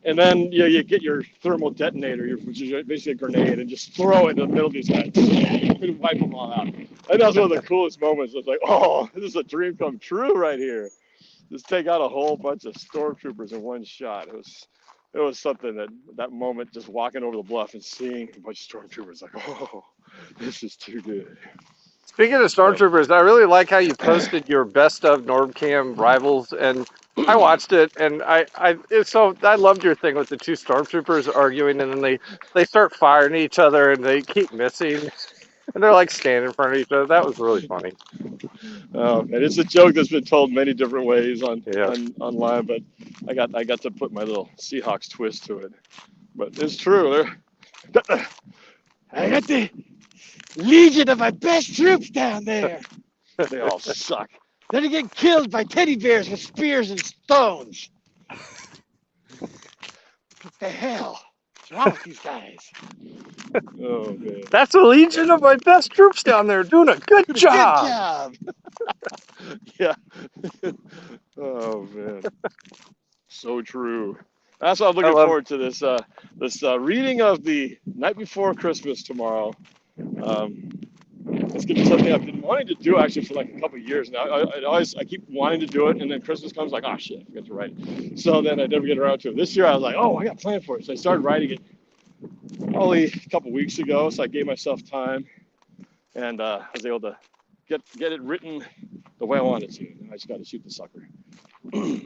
And then you get your thermal detonator, which is basically a grenade, and just throw it in the middle of these guys and wipe them all out. And that was one of the coolest moments. I was like, oh, this is a dream come true right here. Just take out a whole bunch of stormtroopers in one shot. It was something that moment, just walking over the bluff and seeing a bunch of stormtroopers, like, oh, this is too good. Speaking of stormtroopers, I really like how you posted your best of NorbCam rivals, and I watched it, and I loved your thing with the two stormtroopers arguing, and then they start firing at each other, and they keep missing, and they're like standing in front of each other. That was really funny. Oh, and it's a joke that's been told many different ways online, but I got to put my little Seahawks twist to it. But it's true. I got the legion of my best troops down there. They all suck. Then they get killed by teddy bears with spears and stones. What the hell? What's wrong with these guys? Oh, man. That's a legion of my best troops down there doing a good job. Good job. Yeah. Oh, man. So true. That's why I'm looking forward to this reading of the Night Before Christmas tomorrow. It's gonna be something I've been wanting to do actually for like a couple of years now. I keep wanting to do it, and then Christmas comes, like, oh shit, I forgot to write it. So then I never get around to it. This year I was like, oh, I got planned for it. So I started writing it probably a couple weeks ago. So I gave myself time, and I was able to get it written the way I wanted to. I just got to shoot the sucker.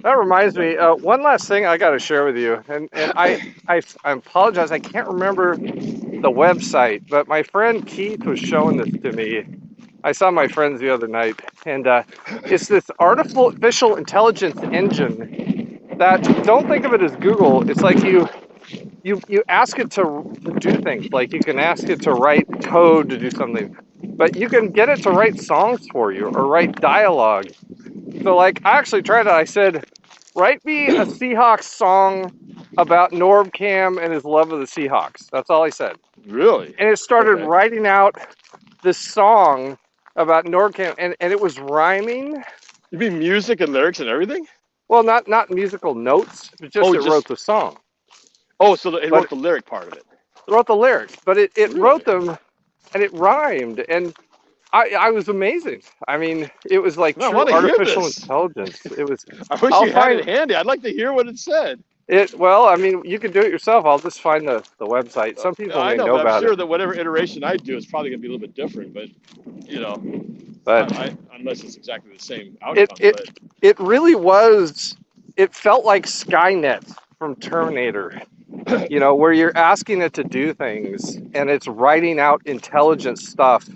That reminds me, one last thing I got to share with you, and I apologize, I can't remember the website, but my friend Keith was showing this to me. I saw my friends the other night, and it's this artificial intelligence engine that, don't think of it as Google. It's like you ask it to do things, like you can ask it to write code to do something, but you can get it to write songs for you or write dialogue. So, like, I actually tried it. I said, write me a Seahawks song about NorbCam and his love of the Seahawks. That's all I said. Really? And it started Okay. writing out this song about NorbFam, and it was rhyming. You mean music and lyrics and everything? Well, not musical notes, but just Oh, it wrote just the song. so it But wrote the lyric part of it. it wrote the lyrics, but it Really? wrote them, and it rhymed, and I was amazing. I mean, it was like Man, I true want to hear artificial this. intelligence. It was. I wish I'll you had find it handy. I'd like to hear what it said. it. Well, I mean, you can do it yourself. I'll just find the website. Some people I may know, know but I'm about sure it, that whatever iteration I do is probably going to be a little bit different. But you know, but unless it's exactly the same it outcome. it But it really was. It felt like Skynet from Terminator. You know, where you're asking it to do things and it's writing out intelligent stuff.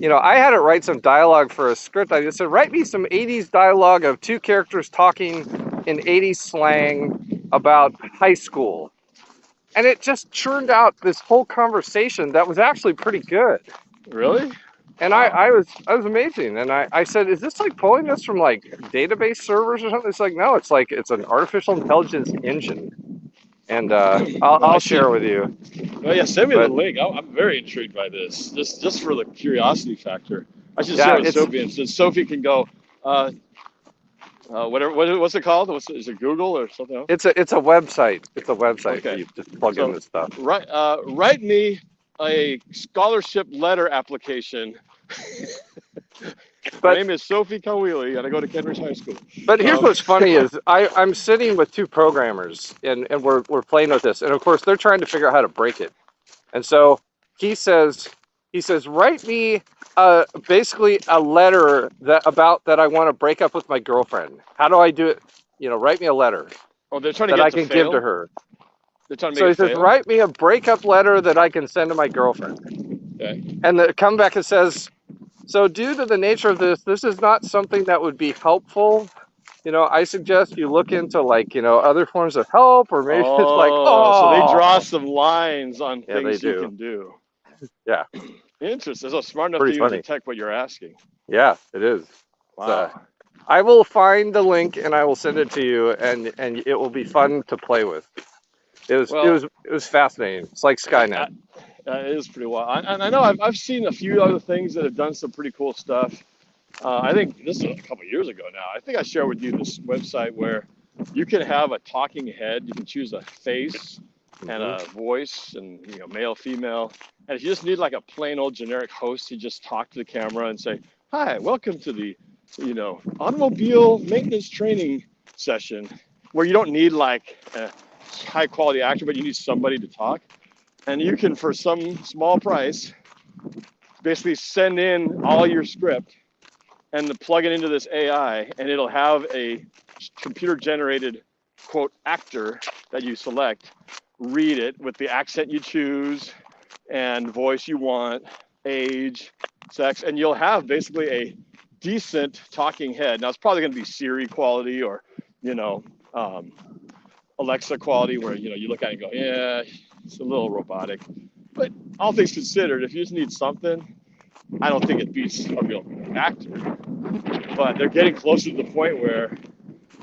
You know, I had it write some dialogue for a script. I just said, write me some 80s dialogue of two characters talking in 80s slang about high school. And it just churned out this whole conversation that was actually pretty good. really, And wow. I was amazing. And I said, is this like pulling this from like database servers or something? It's like, no, it's an artificial intelligence engine. And I'll share it with you. Well, yeah, send me the But link. I'm very intrigued by this, just for the curiosity factor. I should yeah, share with Sophie, and so Sophie can go. Whatever. What's it called? Is it Google or something else? it's a website. It's a website where Okay. you just plug in So this stuff. write me a scholarship letter application. My But name is Sophie Kawili, and I go to Kenridge High School. but here's what's funny is I'm sitting with two programmers and we're playing with this, and of course they're trying to figure out how to break it. And so he says write me basically a letter that I want to break up with my girlfriend. How do I do it? You know, write me a letter Oh, they're trying to that get I it to can give to fail. her. They're trying to So make he it says, fail. write me a breakup letter that I can send to my girlfriend. Okay. And it come back and says, so due to the nature of this is not something that would be helpful. You know, I suggest you look into like, you know, other forms of help, or maybe it's like, Oh, so they draw oh, some lines on yeah, they things you do. can do. Yeah, Interesting. So smart enough to pretty even funny. detect what you're asking. Yeah, it is. Wow. I will find the link and I will send it to you, and it will be fun to play with. Well, It was fascinating. It's like Skynet. it is pretty wild. And I know I've seen a few other things that have done some pretty cool stuff. I think this is a couple years ago now. I think I shared with you this website where you can have a talking head. You can choose a face and a voice, and male, female. And if you just need like a plain old generic host, you just talk to the camera and say, "Hi, welcome to the automobile maintenance training session," where you don't need like a high quality actor, but you need somebody to talk. And you can, for some small price, basically send in all your script and plug it into this AI, and it'll have a computer generated quote actor that you select read it with the accent you choose and voice you want, age, sex, and you'll have basically a decent talking head. Now it's probably going to be Siri quality or Alexa quality, where you look at it and go, yeah, it's a little robotic. But all things considered, if you just need something, I don't think it beats a real actor. But they're getting closer to the point where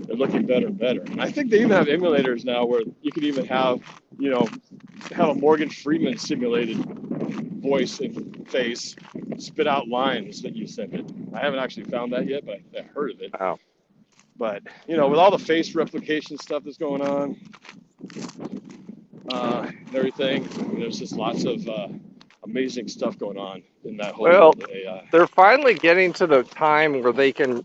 they're looking better and better. And I think they even have emulators now where you can even have a Morgan Freeman simulated voice and face spit out lines that you send it. I haven't actually found that yet, but I heard of it. Wow. But with all the face replication stuff that's going on and everything, there's just lots of amazing stuff going on in that whole world of AI. They're finally getting to the time where they can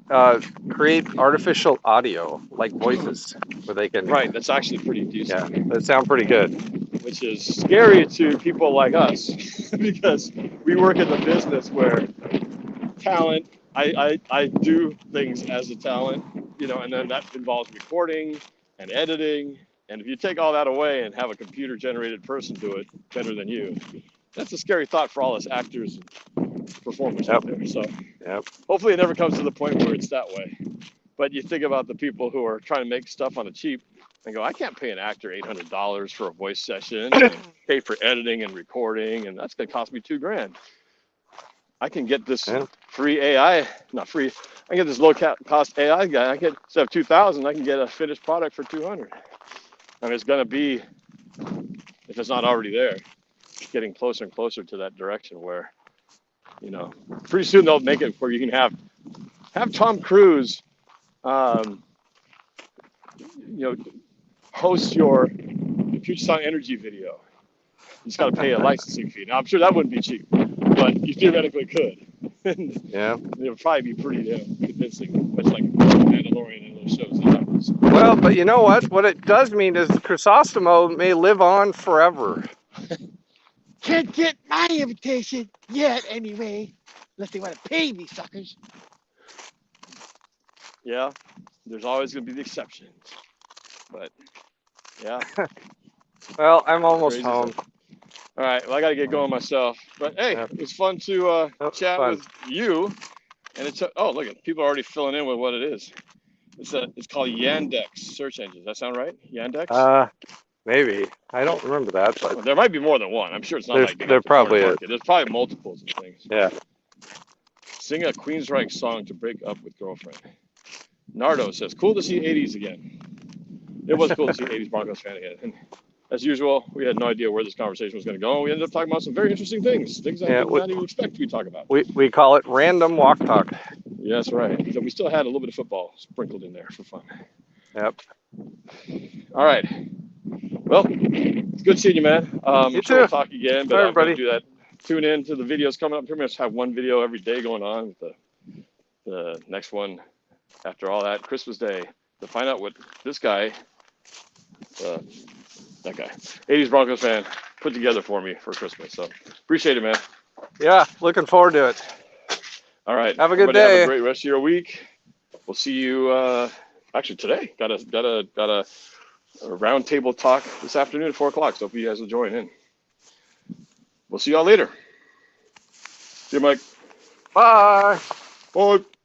create artificial audio, like voices, where they can. Right, that's actually pretty decent. Yeah, that sound pretty good. Which is scary to people like us because we work in the business where talent, I do things as a talent, and then that involves recording and editing. And if you take all that away and have a computer generated person do it better than you, that's a scary thought for all us actors and performers out there. So hopefully it never comes to the point where it's that way. But you think about the people who are trying to make stuff on the cheap and go, I can't pay an actor $800 for a voice session and pay for editing and recording, and that's going to cost me $2,000. I can get this free AI, not free. I can get this low cost AI guy. I get, instead of $2,000, I can get a finished product for $200. And it's going to be, if it's not already there, getting closer and closer to that direction where, you know, pretty soon they'll make it where you can have Tom Cruise, you know, host your Future Sound Energy video. You just got to pay a licensing fee. Now, I'm sure that wouldn't be cheap, but you theoretically could. Yeah. It would probably be pretty convincing, much like Mandalorian and those shows. Well, but you know what? What it does mean is Chrysostomo may live on forever. Can't get my invitation yet, anyway, unless they want to pay me, suckers. Yeah, there's always going to be the exceptions, but yeah. Well, I'm almost Crazy home. stuff. All right, well, I got to get going myself. But hey, Yep. it was fun to chat fun. with you. And it's oh, look at people are already filling in with what it is. It's called Yandex search engine. Does that sound right? Yandex? Maybe. I don't remember that, but Well, there might be more than one. I'm sure it's not There's- like there probably is. There's probably multiples of things. yeah. Sing a Queensryche song to break up with girlfriend. Nardo says, cool to see 80s again. It was cool to see 80s Broncos fan again. And as usual, we had no idea where this conversation was going to go. We ended up talking about some very interesting things I did not even expect to be talking about. We call it random walk talk. Yeah, that's right. So we still had a little bit of football sprinkled in there for fun. Yep. All right. Well, it's good seeing you, man. You Sure we'll too. talk again, but Bye, I'm going to everybody. do that. Tune in to the videos coming up. Pretty much have one video every day going on with the next one after all that, Christmas Day, to find out what this guy, that guy, 80s Broncos fan, put together for me for Christmas. So appreciate it, man. Yeah, looking forward to it. All right. Have a good Everybody day. Have a great rest of your week. We'll see you actually today. Got a round table talk this afternoon at 4 o'clock. So hope you guys will join in. We'll see y'all later. See you, Mike. Bye. Bye.